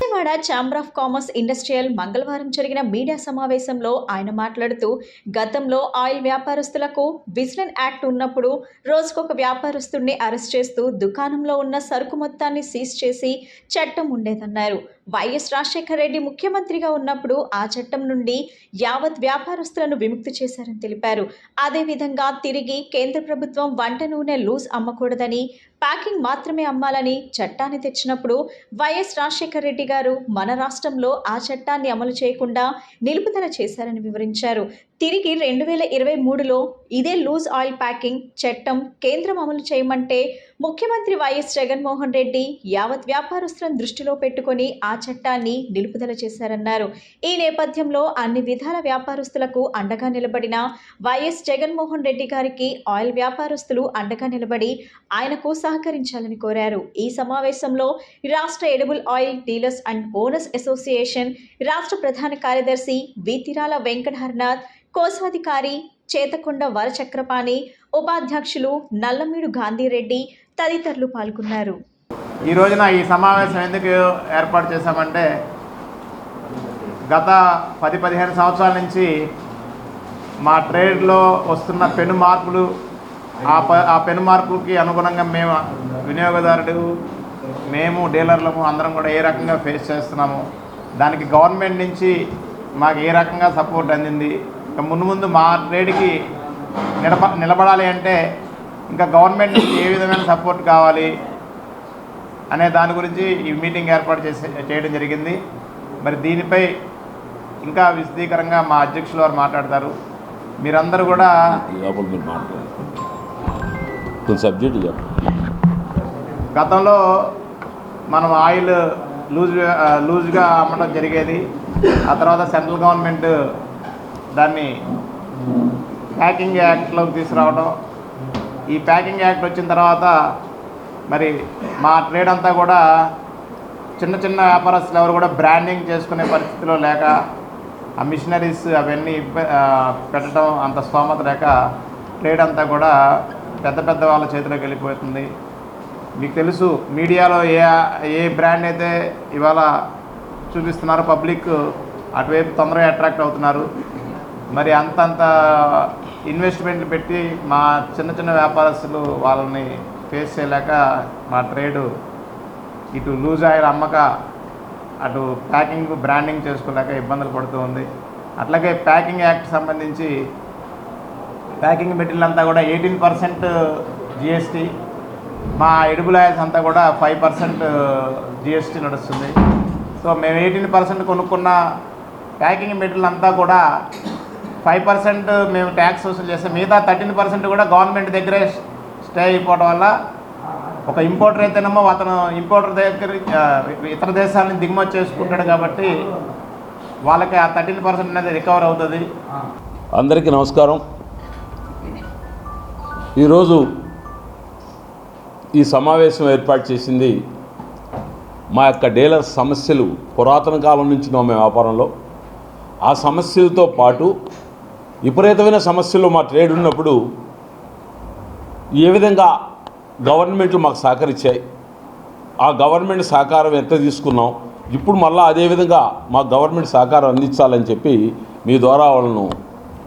Vijayawada chamber of commerce industrial మంగళవారం జరిగిన మీడియా సమావేశంలో ఆయన మాట్లాడుతూ, గతంలో ఆయిల్ వ్యాపారస్తులకు విజిలెన్స్ యాక్ట్ ఉన్నప్పుడు రోజుకొక వ్యాపారస్తుడిని అరెస్ట్ చేస్తూ దుకాణంలో ఉన్న సరుకు మొత్తాన్ని సీజ్ చేసి చట్టం ఉండేదన్నారు. వైఎస్ రాజశేఖర రెడ్డి ముఖ్యమంత్రిగా ఉన్నప్పుడు ఆ చట్టం నుండి యావత్ వ్యాపారస్తులను విముక్తి చేశారని తెలిపారు. అదేవిధంగా తిరిగి కేంద్ర ప్రభుత్వం వంట నూనె లూజ్ అమ్మకూడదని, ప్యాకింగ్ మాత్రమే అమ్మాలని చట్టాన్ని తెచ్చినప్పుడు వైఎస్ రాజశేఖర రెడ్డి గారు మన రాష్ట్రంలో ఆ చట్టాన్ని అమలు చేయకుండా నిలుపుదల చేశారని వివరించారు. తిరిగి 2023లో ఇదే లూజ్ ఆయిల్ ప్యాకింగ్ చట్టం కేంద్రం అమలు చేయమంటే ముఖ్యమంత్రి వైఎస్ జగన్మోహన్ రెడ్డి యావత్ వ్యాపారస్తులను దృష్టిలో పెట్టుకొని ఆ చట్టాన్ని నిలుపుదల చేశారన్నారు. ఈ నేపథ్యంలో అన్ని విధాల వ్యాపారస్తులకు అండగా నిలబడిన వైఎస్ జగన్మోహన్ రెడ్డి గారికి ఆయిల్ వ్యాపారస్తులు అండగా నిలబడి ఆయనకు సహకరించాలని కోరారు. ఈ సమావేశంలో రాష్ట్ర edible oil dealers and owners association రాష్ట్ర ప్రధాన కార్యదర్శి వి తిరాల వెంకట హర్నాథ్, కోశాధికారి చేతకొండ వరచక్రపాణి, ఉపాధ్యక్షులు నల్లమీడు గాంధీరెడ్డి తదితరులు పాల్గొన్నారు. ఈ రోజున ఈ సమావేశం ఎందుకు ఏర్పాటు చేశామంటే, గత 10-15 సంవత్సరాల నుంచి మా ట్రేడ్లో వస్తున్న పెను మార్పులు, ఆ పెను మార్పులకి అనుగుణంగా మేము వినియోగదారుడు, మేము డీలర్లము అందరం కూడా ఏ రకంగా ఫేస్ చేస్తున్నాము, దానికి గవర్నమెంట్ నుంచి మాకు ఏ రకంగా సపోర్ట్ అందింది, ఇంకా ముందు మా ట్రేడ్కి నిలబడాలి అంటే ఇంకా గవర్నమెంట్ నుంచి ఏ విధమైన సపోర్ట్ కావాలి అనే దాని గురించి ఈ మీటింగ్ ఏర్పాటు చేయడం జరిగింది. మరి దీనిపై ఇంకా విశదీకరంగా మా అధ్యక్షులు వారు మాట్లాడతారు. మీరందరూ కూడా గతంలో మనం ఆయిల్ లూజ్గా అమ్మడం జరిగేది. ఆ తర్వాత సెంట్రల్ గవర్నమెంట్ దాన్ని ప్యాకింగ్ యాక్ట్లోకి తీసుకురావడం. ఈ ప్యాకింగ్ యాక్ట్ వచ్చిన తర్వాత మరి మా ట్రేడ్ అంతా కూడా చిన్న చిన్న వ్యాపారస్తులు ఎవరు కూడా బ్రాండింగ్ చేసుకునే పరిస్థితిలో లేక, ఆ మిషనరీస్ అవన్నీ పెట్టడం అంత స్తోమత లేక ట్రేడ్ అంతా కూడా పెద్ద వాళ్ళ చేతిలోకి వెళ్ళిపోతుంది. మీకు తెలుసు, మీడియాలో ఏ బ్రాండ్ అయితే ఇవాళ చూపిస్తున్నారో పబ్లిక్ అటువైపు తొందరగా అట్రాక్ట్ అవుతున్నారు. మరి అంతంత ఇన్వెస్ట్మెంట్లు పెట్టి మా చిన్న వ్యాపారస్తులు వాళ్ళని ఫేస్ చేయలేక మా ట్రేడు ఇటు లూజ్ ఆయిల్ అమ్మక, అటు ప్యాకింగ్ బ్రాండింగ్ చేసుకోలేక ఇబ్బందులు పడుతూ ఉంది. అట్లాగే ప్యాకింగ్ యాక్ట్ సంబంధించి ప్యాకింగ్ మెటీరియల్ అంతా కూడా 18% జిఎస్టీ, మా ఎడిబుల్ ఆయిల్స్ అంతా కూడా 5% జిఎస్టీ నడుస్తుంది. సో మేము 18% కొనుక్కున్న ప్యాకింగ్ మెటీరియల్ అంతా కూడా 5% మేము ట్యాక్స్ వసూలు చేస్తాం. మిగతా 13% కూడా గవర్నమెంట్ దగ్గరే స్టే అయిపోవడం వల్ల ఒక ఇంపోర్టర్ అయితేనేమో అతను ఇంపోర్టర్ దగ్గర ఇతర దేశాల నుంచి దిగుమతి చేసుకుంటాడు కాబట్టి వాళ్ళకి ఆ 13% అనేది రికవర్ అవుతుంది. అందరికీ నమస్కారం. ఈరోజు ఈ సమావేశం ఏర్పాటు చేసింది మా యొక్క డీలర్ సమస్యలు పురాతన కాలం నుంచి మేము వ్యాపారంలో, ఆ సమస్యలతో పాటు విపరీతమైన సమస్యలు మా ట్రేడ్ ఉన్నప్పుడు ఏ విధంగా గవర్నమెంట్లు మాకు సహకరించాయి, ఆ గవర్నమెంట్ సహకారం ఎంత తీసుకున్నాం, ఇప్పుడు మళ్ళీ అదేవిధంగా మా గవర్నమెంట్ సహకారం అందించాలని చెప్పి మీ ద్వారా వాళ్ళను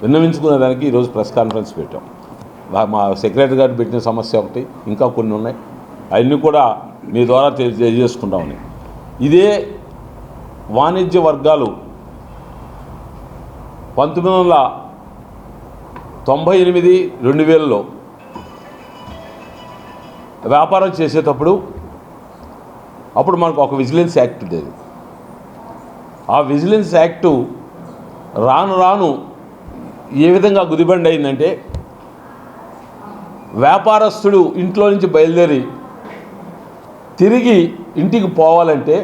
విన్నవించుకునేదానికి ఈరోజు ప్రెస్ కాన్ఫరెన్స్ పెట్టాం. మా సెక్రటరీ గారు పెట్టిన సమస్య ఒకటి, ఇంకా కొన్ని ఉన్నాయి, అవన్నీ కూడా మీ ద్వారా తెలియజేసుకుంటామని. ఇదే వాణిజ్య వర్గాలు 1998-2000లో వ్యాపారం చేసేటప్పుడు అప్పుడు మనకు ఒక విజిలెన్స్ యాక్ట్ ఉండేది. ఆ విజిలెన్స్ యాక్టు రాను ఏ విధంగా గుదిబండి అయిందంటే, వ్యాపారస్తుడు ఇంట్లో నుంచి బయలుదేరి తిరిగి ఇంటికి పోవాలంటే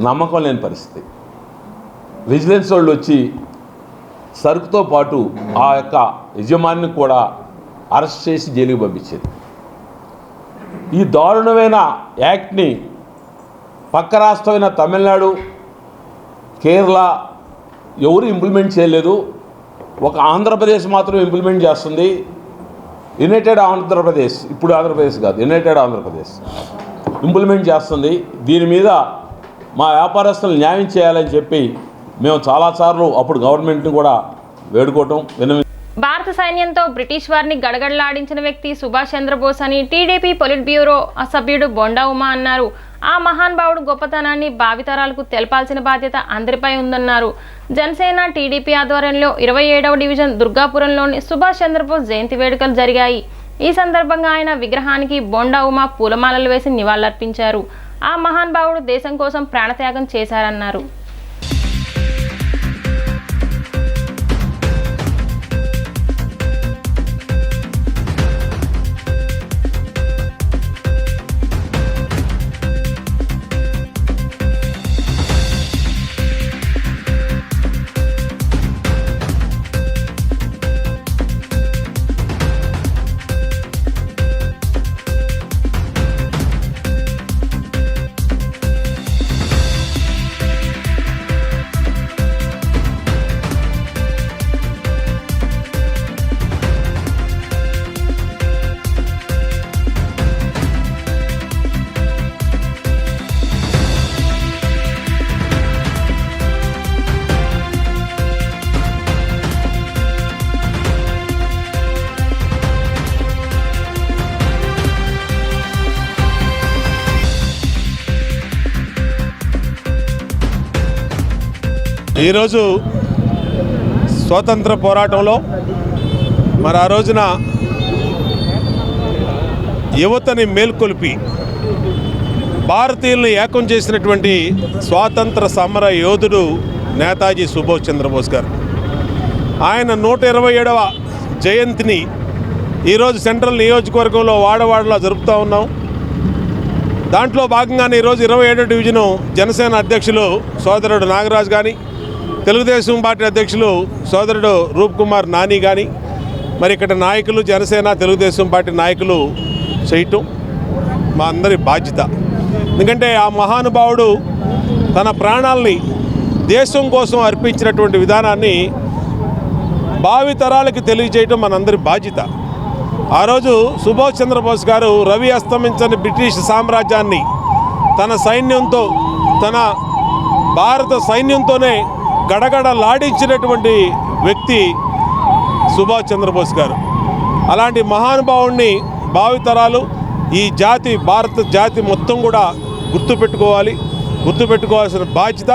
నమ్మకం లేని పరిస్థితి. విజిలెన్స్ వాళ్ళు వచ్చి సరుకుతో పాటు ఆ యొక్క యజమానిని కూడా అరెస్ట్ చేసి జైలుకి పంపించేది. ఈ దారుణమైన యాక్ట్ని పక్క రాష్ట్రమైన తమిళనాడు, కేరళ ఎవరు ఇంప్లిమెంట్ చేయలేదు. ఒక ఆంధ్రప్రదేశ్ మాత్రం ఇంప్లిమెంట్ చేస్తుంది. యునైటెడ్ ఆంధ్రప్రదేశ్, ఇప్పుడు ఆంధ్రప్రదేశ్ కాదు, యునైటెడ్ ఆంధ్రప్రదేశ్ ఇంప్లిమెంట్ చేస్తుంది. దీని మీద మా వ్యాపారస్తులు న్యాయం చేయాలని చెప్పి మేము చాలాసార్లు అప్పుడు గవర్నమెంట్ని కూడా వేడుకోవటం భారత సైన్యంతో బ్రిటిష్ వారిని గడగడలాడించిన వ్యక్తి సుభాష్ చంద్రబోస్ అని టీడీపీ పొలిట్ బ్యూరో సభ్యుడు బొండా ఉమా అన్నారు. ఆ మహానుభావుడు గొప్పతనాన్ని భావితరాలకు తెలపాల్సిన బాధ్యత అందరిపై ఉందన్నారు. జనసేన టీడీపీ ఆధ్వర్యంలో 27వ డివిజన్ దుర్గాపురంలోని సుభాష్ చంద్రబోస్ జయంతి వేడుకలు జరిగాయి. ఈ సందర్భంగా ఆయన విగ్రహానికి బొండా ఉమా పూలమాలలు వేసి నివాళులర్పించారు. ఆ మహానుభావుడు దేశం కోసం ప్రాణత్యాగం చేశారన్నారు. ఈరోజు స్వాతంత్ర పోరాటంలో మరి ఆ రోజున యువతని మేల్కొల్పి భారతీయులను ఏకం చేసినటువంటి స్వాతంత్ర సమర యోధుడు నేతాజీ సుభాష్ చంద్రబోస్ గారు. ఆయన 127వ జయంతిని ఈరోజు సెంట్రల్ నియోజకవర్గంలో వాడవాడలో జరుపుతూ ఉన్నాం. దాంట్లో భాగంగానే ఈరోజు 27వ డివిజను జనసేన అధ్యక్షులు సోదరుడు నాగరాజు కానీ, తెలుగుదేశం పార్టీ అధ్యక్షులు సోదరుడు రూప్ కుమార్ నాని కానీ, మరి ఇక్కడ నాయకులు జనసేన తెలుగుదేశం పార్టీ నాయకులు చేయటం మా అందరి బాధ్యత. ఎందుకంటే ఆ మహానుభావుడు తన ప్రాణాలని దేశం కోసం అర్పించినటువంటి విధానాన్ని భావితరాలకి తెలియజేయటం మనందరి బాధ్యత. ఆ రోజు సుభాష్ చంద్రబోస్ గారు రవి అస్తమించని బ్రిటిష్ సామ్రాజ్యాన్ని తన సైన్యంతో, తన భారత సైన్యంతోనే గడగడలాడించినటువంటి వ్యక్తి సుభాష్ చంద్రబోస్ గారు. అలాంటి మహానుభావుడిని భావితరాలు, ఈ జాతి, భారత జాతి మొత్తం కూడా గుర్తుపెట్టుకోవాల్సిన బాధ్యత.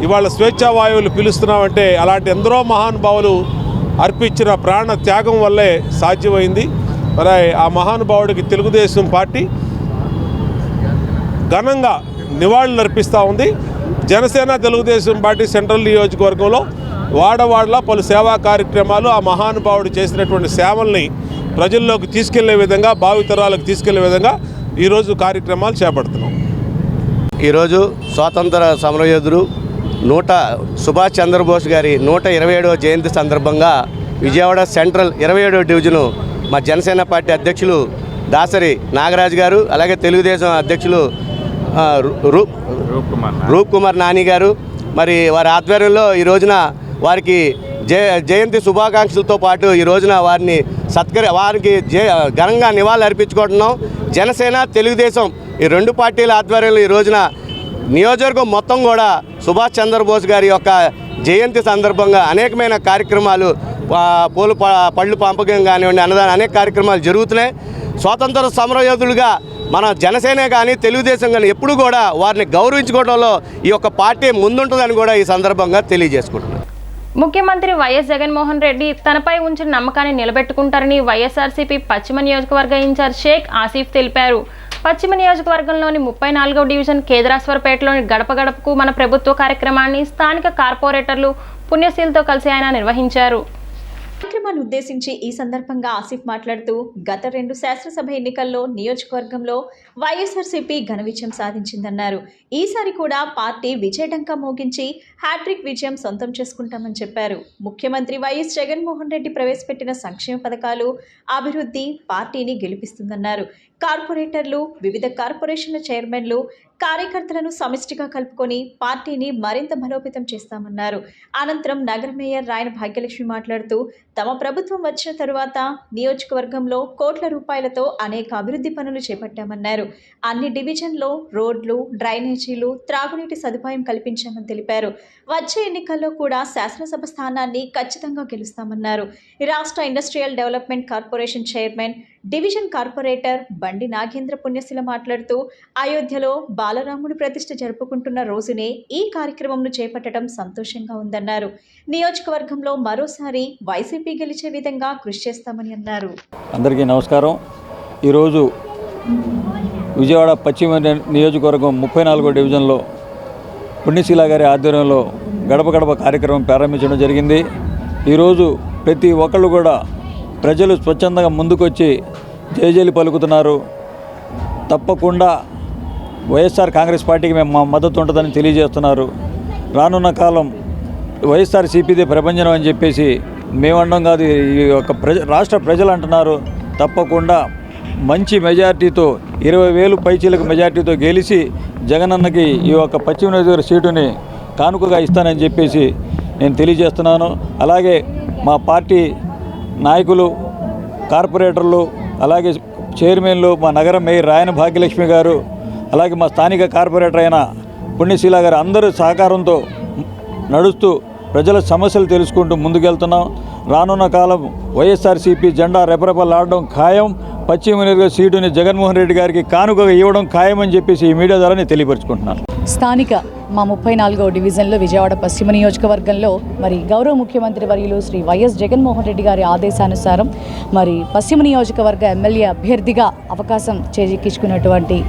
ఇవాళ స్వేచ్ఛా వాయువులు పిలుస్తున్నామంటే అలాంటి ఎందరో మహానుభావులు అర్పించిన ప్రాణ త్యాగం వల్లే సాధ్యమైంది. మరి ఆ మహానుభావుడికి తెలుగుదేశం పార్టీ ఘనంగా నివాళులు అర్పిస్తూ ఉంది. జనసేన తెలుగుదేశం పార్టీ సెంట్రల్ నియోజకవర్గంలో వాడవాడలా పలు సేవా కార్యక్రమాలు, ఆ మహానుభావుడు చేసినటువంటి సేవల్ని ప్రజల్లోకి తీసుకెళ్లే విధంగా, భావితరాలకు తీసుకెళ్లే విధంగా ఈరోజు కార్యక్రమాలు చేపడుతున్నాం. ఈరోజు స్వాతంత్ర సమరయోధుడు సుభాష్ చంద్రబోస్ గారి 127వ జయంతి సందర్భంగా విజయవాడ సెంట్రల్ 27వ డివిజను మా జనసేన పార్టీ అధ్యక్షులు దాసరి నాగరాజు గారు, అలాగే తెలుగుదేశం అధ్యక్షులు రూప్ కుమార్ నాని గారు, మరి వారి ఆధ్వర్యంలో ఈ రోజున వారికి జయంతి శుభాకాంక్షలతో పాటు ఈ రోజున వారికి ఘనంగా నివాళులు అర్పించుకుంటున్నాం. జనసేన తెలుగుదేశం ఈ రెండు పార్టీల ఆధ్వర్యంలో ఈ రోజున నియోజకవర్గం మొత్తం కూడా సుభాష్ చంద్రబోస్ గారి యొక్క జయంతి సందర్భంగా అనేకమైన కార్యక్రమాలు, పళ్ళు పంపకం కానివ్వండి, అన్నదానం, అనేక కార్యక్రమాలు జరుగుతున్నాయి. స్వాతంత్ర సమరయోధులుగా మన జనసేన కానీ తెలుగుదేశం కానీ ఎప్పుడు కూడా వారిని గౌరవించుకోవడంలో ఈ యొక్క పార్టీ ముందుంటుందని కూడా ఈ సందర్భంగా తెలియజేసుకుంటున్నాను. ముఖ్యమంత్రి వైఎస్ జగన్మోహన్ రెడ్డి తనపై ఉంచిన నమ్మకాన్ని నిలబెట్టుకుంటారని వైఎస్ఆర్సీపీ పశ్చిమ నియోజకవర్గ ఇన్ఛార్జ్ షేక్ ఆసిఫ్ తెలిపారు. పశ్చిమ నియోజకవర్గంలోని 34వ డివిజన్ కేదరాశ్వరపేటలోని గడప గడపకు మన ప్రభుత్వ కార్యక్రమాన్ని స్థానిక కార్పొరేటర్లు పుణ్యశీలతో కలిసి ఆయన నిర్వహించారు. కార్యక్రమాన్ని ఉద్దేశించి ఈ సందర్భంగా ఆసిఫ్ మాట్లాడుతూ గత 2 శాసనసభ ఎన్నికల్లో నియోజకవర్గంలో వైఎస్ఆర్సీపీ ఘన విజయం సాధించిందన్నారు. ఈసారి కూడా పార్టీ విజయడంకా మోగించి హ్యాట్రిక్ విజయం సొంతం చేసుకుంటామని చెప్పారు. ముఖ్యమంత్రి వైఎస్ జగన్మోహన్ రెడ్డి ప్రవేశపెట్టిన సంక్షేమ పథకాలు, అభివృద్ధి పార్టీని గెలిపిస్తుందన్నారు. కార్పొరేటర్లు, వివిధ కార్పొరేషన్ల చైర్మన్లు, కార్యకర్తలను సమిష్టిగా కలుపుకొని పార్టీని మరింత బలోపేతం చేస్తామన్నారు. అనంతరం నగర మేయర్ రాయన భాగ్యలక్ష్మి మాట్లాడుతూ తమ ప్రభుత్వం వచ్చిన తరువాత నియోజకవర్గంలో కోట్ల రూపాయలతో అనేక అభివృద్ధి పనులు చేపట్టామన్నారు. అన్ని డివిజన్లో రోడ్లు, డ్రైనేజీలు, త్రాగునీటి సదుపాయం కల్పించామని తెలిపారు. వచ్చే ఎన్నికల్లో కూడా శాసనసభ స్థానాన్ని ఖచ్చితంగా గెలుస్తామన్నారు. రాష్ట్ర industrial development corporation chairman, division corporator బండి నాగేంద్ర పుణ్యశీల మాట్లాడుతూ అయోధ్యలో బాలరాముడి ప్రతిష్ఠ జరుపుకుంటున్న రోజునే ఈ కార్యక్రమంను చేపట్టడం సంతోషంగా ఉందన్నారు. నియోజకవర్గంలో మరోసారి వైసీపీ గెలిచే విధంగా కృషి చేస్తామని అన్నారు. అందరికీ నమస్కారం. ఈరోజు విజయవాడ పశ్చిమ నియోజకవర్గం 34వ డివిజన్లో పుణ్యశీల గారి ఆధ్వర్యంలో గడప గడప కార్యక్రమం ప్రారంభించడం జరిగింది. ఈరోజు ప్రతి ఒక్కళ్ళు కూడా ప్రజలు స్వచ్ఛందంగా ముందుకొచ్చి జయజయలు పలుకుతున్నారు. తప్పకుండా వైఎస్ఆర్ కాంగ్రెస్ పార్టీకి మేము మా మద్దతు ఉంటుందని తెలియజేస్తున్నారు. రానున్న కాలం వైఎస్ఆర్ సిపిదే ప్రపంచం అని చెప్పేసి మేము అనడం కాదు, ఈ యొక్క రాష్ట్ర ప్రజలు అంటున్నారు. తప్పకుండా మంచి మెజార్టీతో 20,000 పైచీలకు మెజార్టీతో గెలిచి జగనన్నకి ఈ యొక్క పశ్చిమ నియోజకవర్గ సీటుని కానుకగా ఇస్తానని చెప్పేసి నేను తెలియజేస్తున్నాను. అలాగే మా పార్టీ నాయకులు, కార్పొరేటర్లు, అలాగే చైర్మన్లు, మా నగర మేయర్ రాయన భాగ్యలక్ష్మి గారు, అలాగే మా స్థానిక కార్పొరేటర్ అయిన పుణ్యశీల గారు అందరూ సహకారంతో నడుస్తూ ప్రజల సమస్యలు తెలుసుకుంటూ ముందుకెళ్తున్నాం. రానున్న కాలం వైఎస్ఆర్సీపీ జెండా రెపరెపలాడడం ఖాయం. పశ్చిమ నియోజకవర్గ సీటుని జగన్మోహన్ రెడ్డి గారికి కానుకగా ఇవ్వడం ఖాయమని చెప్పేసి ఈ మీడియా ద్వారా తెలియపరుచుకుంటున్నాను. స్థానిక మా 34వ డివిజన్లో విజయవాడ పశ్చిమ నియోజకవర్గంలో మరి గౌరవ ముఖ్యమంత్రి వర్యులు శ్రీ వైఎస్ జగన్మోహన్ రెడ్డి గారి ఆదేశానుసారం మరి పశ్చిమ నియోజకవర్గ ఎమ్మెల్యే అభ్యర్థిగా అవకాశం చేజిక్కించుకున్నటువంటి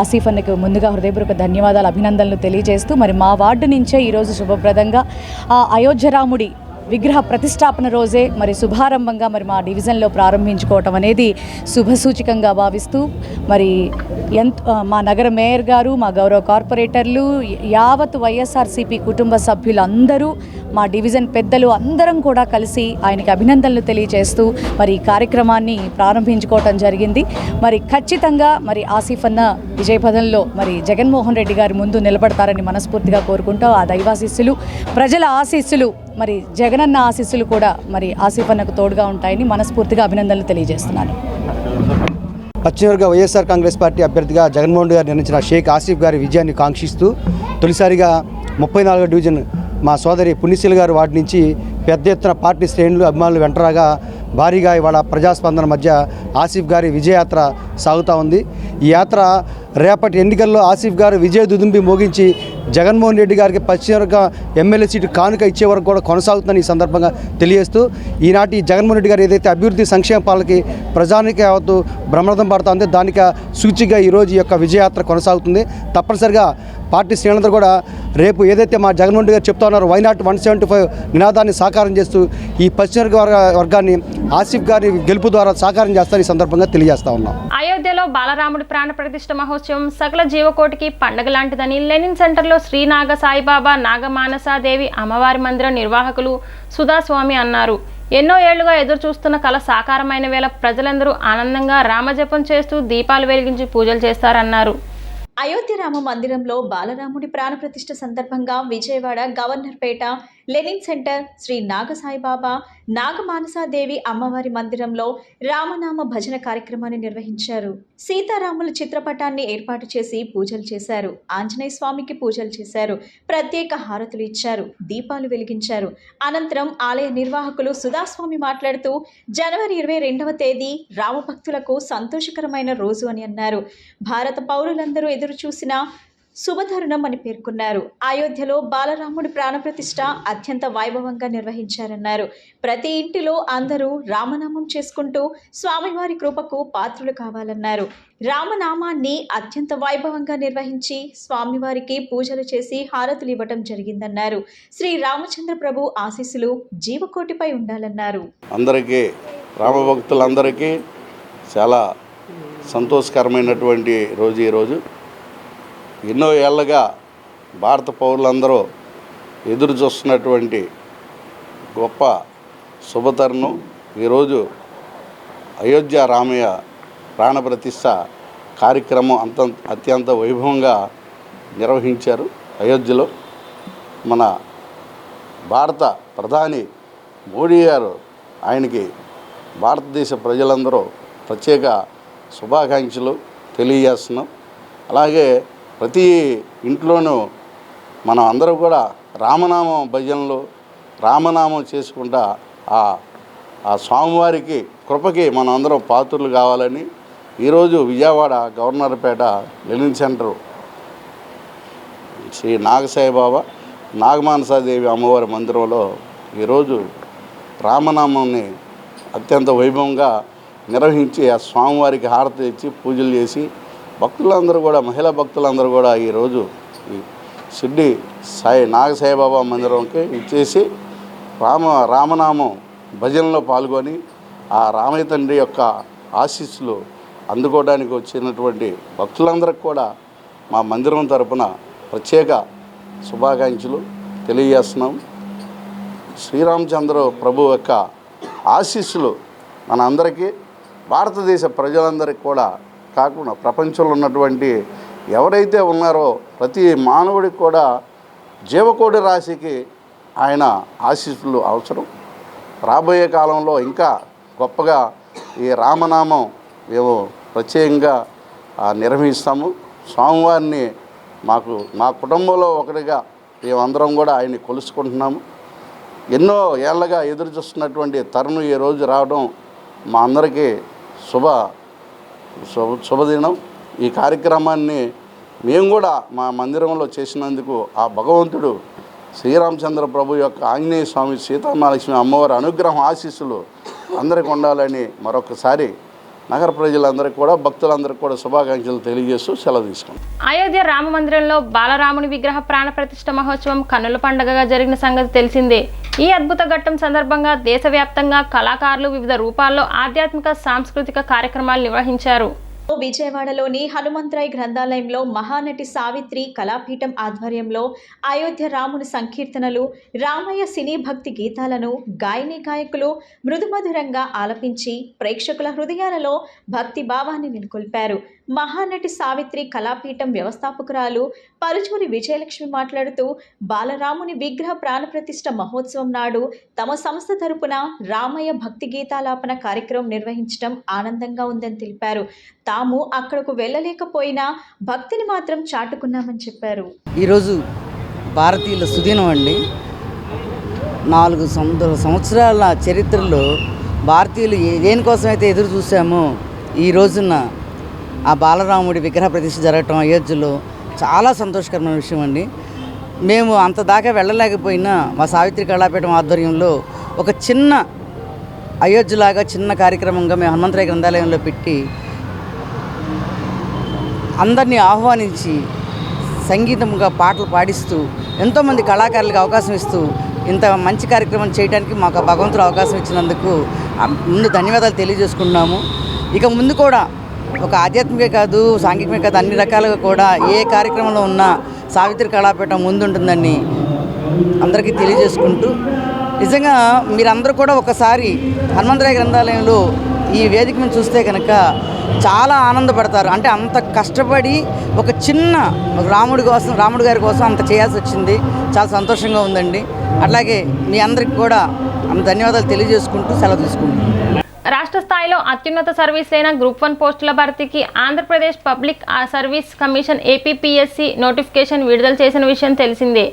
ఆసిఫ్ అన్నకు ముందుగా హృదయపూర్వక ధన్యవాదాలు, అభినందనలు తెలియజేస్తూ మరి మా వార్డు నుంచే ఈరోజు శుభప్రదంగా అయోధ్య రాముడి విగ్రహ ప్రతిష్టాపన రోజే మరి శుభారంభంగా మరి మా డివిజన్లో ప్రారంభించుకోవటం అనేది శుభసూచకంగా భావిస్తూ మరి మా నగర మేయర్ గారు, మా గౌరవ కార్పొరేటర్లు, యావత్ వైఎస్ఆర్సీపీ కుటుంబ సభ్యులందరూ, మా డివిజన్ పెద్దలు అందరం కూడా కలిసి ఆయనకి అభినందనలు తెలియజేస్తూ మరి ఈ కార్యక్రమాన్ని ప్రారంభించుకోవటం జరిగింది. మరి ఖచ్చితంగా మరి ఆసిఫ్ అన్న విజయపథంలో మరి జగన్మోహన్ రెడ్డి గారి ముందు నిలబడతారని మనస్ఫూర్తిగా కోరుకుంటూ ఆ దైవాశీస్సులు, ప్రజల ఆశీస్సులు, మరి జగనన్న ఆశీస్సులు కూడా మరి ఆసిఫ్ అన్నకు తోడుగా ఉంటాయని మనస్ఫూర్తిగా అభినందనలు తెలియజేస్తున్నాను. పశ్చిమవర్గ వైఎస్ఆర్ కాంగ్రెస్ పార్టీ అభ్యర్థిగా జగన్మోహన్ గారు నిర్ణయించిన షేక్ ఆసిఫ్ గారి విజయాన్ని కాంక్షిస్తూ తొలిసారిగా 34వ డివిజన్ మా సోదరి పుణ్యశీల గారి వార్డు నుంచి పెద్ద ఎత్తున పార్టీ శ్రేణులు, అభిమానులు వెంటరాగా భారీగా ఇవాళ ప్రజాస్పందన మధ్య ఆసిఫ్ గారి విజయయాత్ర సాగుతూ ఉంది. ఈ యాత్ర రేపటి ఎన్నికల్లో ఆసిఫ్ గారు విజయ దుదుంబి మోగించి జగన్మోహన్ రెడ్డి గారికి పశ్చిమవర్గ ఎమ్మెల్యే సీటు కానుక ఇచ్చే వరకు కూడా కొనసాగుతుందని ఈ సందర్భంగా తెలియజేస్తూ ఈనాటి జగన్మోహన్ రెడ్డి గారు ఏదైతే అభివృద్ధి సంక్షేమ పాలనకి ప్రజానికి యావత్తు బ్రహ్మరథం పడుతుందో దానికి సూచిగా ఈరోజు ఈ యొక్క విజయయాత్ర కొనసాగుతుంది. తప్పనిసరిగా పార్టీ శ్రేణులందరూ కూడా రేపు ఏదైతే మా జగన్మోహన్ రెడ్డి గారు చెప్తా ఉన్నారో వైనాట్ 175 నినాదాన్ని సాకారం చేస్తూ ఈ పశ్చిమ వర్గాన్ని ఆసిఫ్ గారి గెలుపు ద్వారా సాకారం చేస్తారని ఈ సందర్భంగా తెలియజేస్తా ఉన్నాం. అయోధ్యలో బాలరాముడి ప్రాణ ప్రతిష్ఠ మహోత్సవం సకల జీవకోటికి పండుగ లాంటిదని లెనిన్ సెంటర్లో శ్రీ నాగ సాయిబాబా నాగమానసాదేవి అమ్మవారి మందిరం నిర్వాహకులు సుధాస్వామి అన్నారు. ఎన్నో ఏళ్లుగా ఎదురు చూస్తున్న కళ సాకారమైన వేళ ప్రజలందరూ ఆనందంగా రామజపం చేస్తూ దీపాలు వెలిగించి పూజలు చేస్తారన్నారు. అయోధ్య రామ మందిరంలో బాలరాముడి ప్రాణప్రతిష్ఠ సందర్భంగా విజయవాడ గవర్నర్పేట లెనిన్ సెంటర్ శ్రీ నాగసాయిబాబా నాగమానసాదేవి అమ్మవారి మందిరంలో రామనామ భజన కార్యక్రమాన్ని నిర్వహించారు. సీతారాముల చిత్రపటాన్ని ఏర్పాటు చేసి పూజలు చేశారు. ఆంజనేయ స్వామికి పూజలు చేశారు. ప్రత్యేక హారతులు ఇచ్చారు. దీపాలు వెలిగించారు. అనంతరం ఆలయ నిర్వాహకులు సుధాస్వామి మాట్లాడుతూ జనవరి 22వ తేదీ రామభక్తులకు సంతోషకరమైన రోజు అని అన్నారు. భారత పౌరులందరూ ఎదురు చూసిన శుభతరుణం అని పేర్కొన్నారు. అయోధ్యలో బాలరాముడి ప్రాణప్రతిష్ఠ అత్యంత వైభవంగా నిర్వహించారన్నారు. ప్రతి ఇంటిలో అందరూ రామనామం చేసుకుంటూ స్వామివారి కృపకు పాత్రులు కావాలన్నారు. రామనామాన్ని అత్యంత వైభవంగా నిర్వహించి స్వామివారికి పూజలు చేసి హారతులు ఇవ్వటం జరిగిందన్నారు. శ్రీ రామచంద్ర ప్రభు ఆశీస్సులు జీవకోటిపై ఉండాలన్నారు. అందరికీ రామభక్తులందరికీ చాలా సంతోషకరమైనటువంటి రోజు ఈరోజు. ఎన్నో ఏళ్ళగా భారత పౌరులందరూ ఎదురు చూస్తున్నటువంటి గొప్ప శుభతరుణం ఈరోజు అయోధ్య రామయ్య ప్రాణప్రతిష్ఠ కార్యక్రమం అత్యంత వైభవంగా నిర్వహించారు. అయోధ్యలో మన భారత ప్రధాని మోడీ గారు ఆయనకి భారతదేశ ప్రజలందరూ ప్రత్యేక శుభాకాంక్షలు తెలియజేస్తున్నాం. అలాగే ప్రతి ఇంట్లోనూ మనం అందరూ కూడా రామనామం భజనలు రామనామం చేసుకుంటా ఆ స్వామివారికి కృపకి మనం అందరం పాత్రులు కావాలని ఈరోజు విజయవాడ గవర్నర్పేట లెనిన్ సెంటర్ శ్రీ నాగసాయిబాబా నాగమానసాదేవి అమ్మవారి మందిరంలో ఈరోజు రామనామాన్ని అత్యంత వైభవంగా నిర్వహించి ఆ స్వామివారికి హారతి ఇచ్చి పూజలు చేసి భక్తులందరూ కూడా మహిళా భక్తులందరూ కూడా ఈరోజు షిర్డీ నాగసాయిబాబా మందిరంకి ఇచ్చేసి రామనామం భజనలో పాల్గొని ఆ రామయ్య తండ్రి యొక్క ఆశీస్సులు అందుకోవడానికి వచ్చినటువంటి భక్తులందరికీ కూడా మా మందిరం తరపున ప్రత్యేక శుభాకాంక్షలు తెలియజేస్తున్నాం. శ్రీరామచంద్ర ప్రభు యొక్క ఆశీస్సులు మన అందరికీ భారతదేశ ప్రజలందరికీ కూడా కాకుండా ప్రపంచంలో ఉన్నటువంటి ఎవరైతే ఉన్నారో ప్రతి మానవుడికి కూడా జీవకోటి రాశికి ఆయన ఆశీస్సులు అవసరం. రాబోయే కాలంలో ఇంకా గొప్పగా ఈ రామనామం మేము ప్రత్యేకంగా నిర్వహిస్తాము. స్వామివారిని మా కుటుంబంలో ఒకటిగా మేమందరం కూడా ఆయన్ని కొలుసుకుంటున్నాము. ఎన్నో ఏళ్ళగా ఎదురు చూస్తున్నటువంటి తరుణం ఈ రోజు రావడం మా అందరికీ శుభదినం. ఈ కార్యక్రమాన్ని మేము కూడా మా మందిరంలో చేసినందుకు ఆ భగవంతుడు శ్రీరామచంద్ర ప్రభు యొక్క ఆంజనేయ స్వామి సీతామహాలక్ష్మి అమ్మవారి అనుగ్రహం ఆశీస్సులు అందరికి ఉండాలని మరొకసారి నగర ప్రజలందరికీ కూడా భక్తులందరికీ కూడా శుభాకాంక్షలు తెలియజేస్తూ సెలవు తీసుకున్నాం. అయోధ్య రామ మందిరంలో బాలరాముని విగ్రహ ప్రాణ ప్రతిష్ఠ మహోత్సవం కన్నుల పండుగగా జరిగిన సంగతి తెలిసిందే. ఈ అద్భుత ఘట్టం సందర్భంగా దేశవ్యాప్తంగా కళాకారులు వివిధ రూపాల్లో ఆధ్యాత్మిక సాంస్కృతిక కార్యక్రమాలు నిర్వహించారు. విజయవాడలోని హనుమంతరాయ్ గ్రంథాలయంలో మహానటి సావిత్రి కళాపీఠం ఆధ్వర్యంలో అయోధ్య రాముని సంకీర్తనలు, రామయ్య సినీ భక్తి గీతాలను గాయని గాయకులు మృదుమధురంగా ఆలపించి ప్రేక్షకుల హృదయాలలో భక్తి భావాన్ని నెలకొల్పారు. మహానటి సావిత్రి కళాపీఠం వ్యవస్థాపకురాలు పరుచూరి విజయలక్ష్మి మాట్లాడుతూ బాలరాముని విగ్రహ ప్రాణప్రతిష్ఠ మహోత్సవం నాడు తమ సంస్థ తరపున రామయ్య భక్తి గీతాలాపన కార్యక్రమం నిర్వహించడం ఆనందంగా ఉందని తెలిపారు. తాము అక్కడకు వెళ్ళలేకపోయినా భక్తిని మాత్రం చాటుకున్నామని చెప్పారు. ఈరోజు భారతీయుల సుదినం అండి. 400 సంవత్సరాల చరిత్రలో భారతీయులు దేనికోసమైతే ఎదురు చూసామో ఈ రోజున ఆ బాలరాముడి విగ్రహ ప్రతిష్ఠ జరగటం అయోధ్యలో చాలా సంతోషకరమైన విషయం అండి. మేము అంత దాకా వెళ్ళలేకపోయినా మా సావిత్రి కళాపీఠం ఆధ్వర్యంలో ఒక చిన్న అయోధ్యలాగా చిన్న కార్యక్రమంగా మేము హనుమంతరాయ గ్రంథాలయంలో పెట్టి అందరినీ ఆహ్వానించి సంగీతంగా పాటలు పాడిస్తూ ఎంతోమంది కళాకారులకు అవకాశం ఇస్తూ ఇంత మంచి కార్యక్రమం చేయడానికి మాకు భగవంతుడు అవకాశం ఇచ్చినందుకు ముందు ధన్యవాదాలు తెలియజేసుకున్నాము. ఇక ముందు కూడా ఒక ఆధ్యాత్మికే కాదు సాంఘికమే కాదు అన్ని రకాలుగా కూడా ఏ కార్యక్రమంలో ఉన్నా సావిత్రి కళాపీఠం ముందుంటుందని అందరికీ తెలియజేసుకుంటూ నిజంగా మీరందరూ కూడా ఒకసారి హనుమంతరాయ గ్రంథాలయంలో ఈ వేదిక మీద చూస్తే కనుక చాలా ఆనందపడతారు. అంటే అంత కష్టపడి ఒక చిన్న రాముడి గారి కోసం అంత చేయాల్సి వచ్చింది. చాలా సంతోషంగా ఉందండి. అట్లాగే మీ అందరికి కూడా ధన్యవాదాలు తెలియజేసుకుంటూ సెలవు తీసుకుంటాం. రాష్ట్ర స్థాయిలో అత్యున్నత సర్వీస్ అయిన గ్రూప్ 1 పోస్టుల భర్తీకి Andhra Pradesh public service commission APPSC notification విడుదల చేసిన విషయం తెలిసిందే.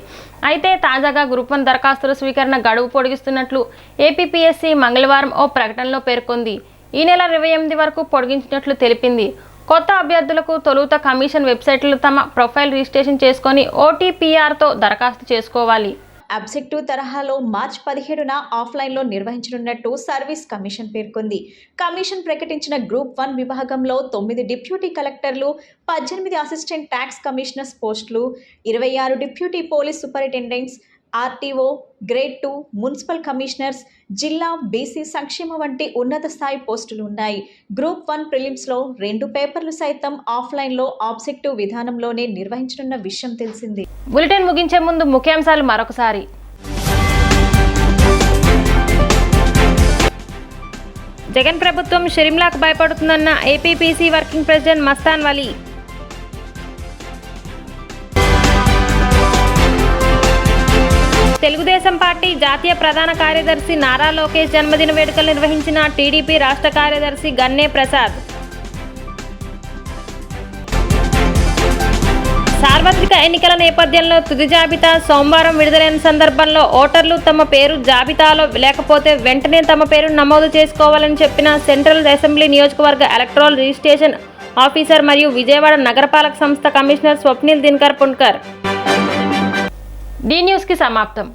అయితే తాజాగా గ్రూప్ 1 దరఖాస్తుల స్వీకరణ గడువు పొడిగిస్తున్నట్లు ఏపీపీఎస్సీ మంగళవారం ఓ ప్రకటనలో పేర్కొంది. ఈ నెల 28 వరకు పొడిగించినట్లు తెలిపింది. కొత్త అభ్యర్థులకు తొలుత కమిషన్ వెబ్సైట్లో తమ ప్రొఫైల్ రిజిస్ట్రేషన్ చేసుకొని OTPRతో దరఖాస్తు చేసుకోవాలి. అబ్జెక్టివ్ తరహాలో మార్చి 17న ఆఫ్లైన్లో నిర్వహించనున్నట్టు సర్వీస్ కమిషన్ పేర్కొంది. కమిషన్ ప్రకటించిన గ్రూప్ 1 విభాగంలో 9 డిప్యూటీ కలెక్టర్లు, 18 అసిస్టెంట్ ట్యాక్స్ కమిషనర్స్ పోస్టులు, 26 deputy police superintendents, RTO, grade 2 municipal commissioners, జిల్లా బీసీ సంక్షేమ వంటి ఉన్నత స్థాయి పోస్టులు ఉన్నాయి. గ్రూప్ 1 ప్రిలిమ్స్లో 2 పేపర్లు సైతం ఆఫ్లైన్లో ఆబ్జెక్టివ్ విధానంలోనే నిర్వహించనున్న విషయం తెలిసింది. బులెటిన్ ముగించే ముందు ముఖ్యాంశాలు మరొకసారి. జగన్ ప్రభుత్వం షర్మిలాకు భయపడుతుందన్న APPC working president Mastan Vali. Telugu Desam party జాతీయ ప్రధాన కార్యదర్శి నారా లోకేష్ జన్మదిన వేడుకలు నిర్వహించిన టీడీపీ రాష్ట్ర కార్యదర్శి గన్నే ప్రసాద్. సార్వత్రిక ఎన్నికల నేపథ్యంలో తుది జాబితా సోమవారం విడుదలైన సందర్భంలో ఓటర్లు తమ పేరు జాబితాలో లేకపోతే వెంటనే తమ పేరు నమోదు చేసుకోవాలని చెప్పిన సెంట్రల్ అసెంబ్లీ నియోజకవర్గ ఎలక్టరల్ రిజిస్ట్రేషన్ ఆఫీసర్ మరియు విజయవాడ నగరపాలక సంస్థ కమిషనర్ స్వప్నిల్ దినకర్ పున్కర్. డి న్యూస్కి సమాప్తం.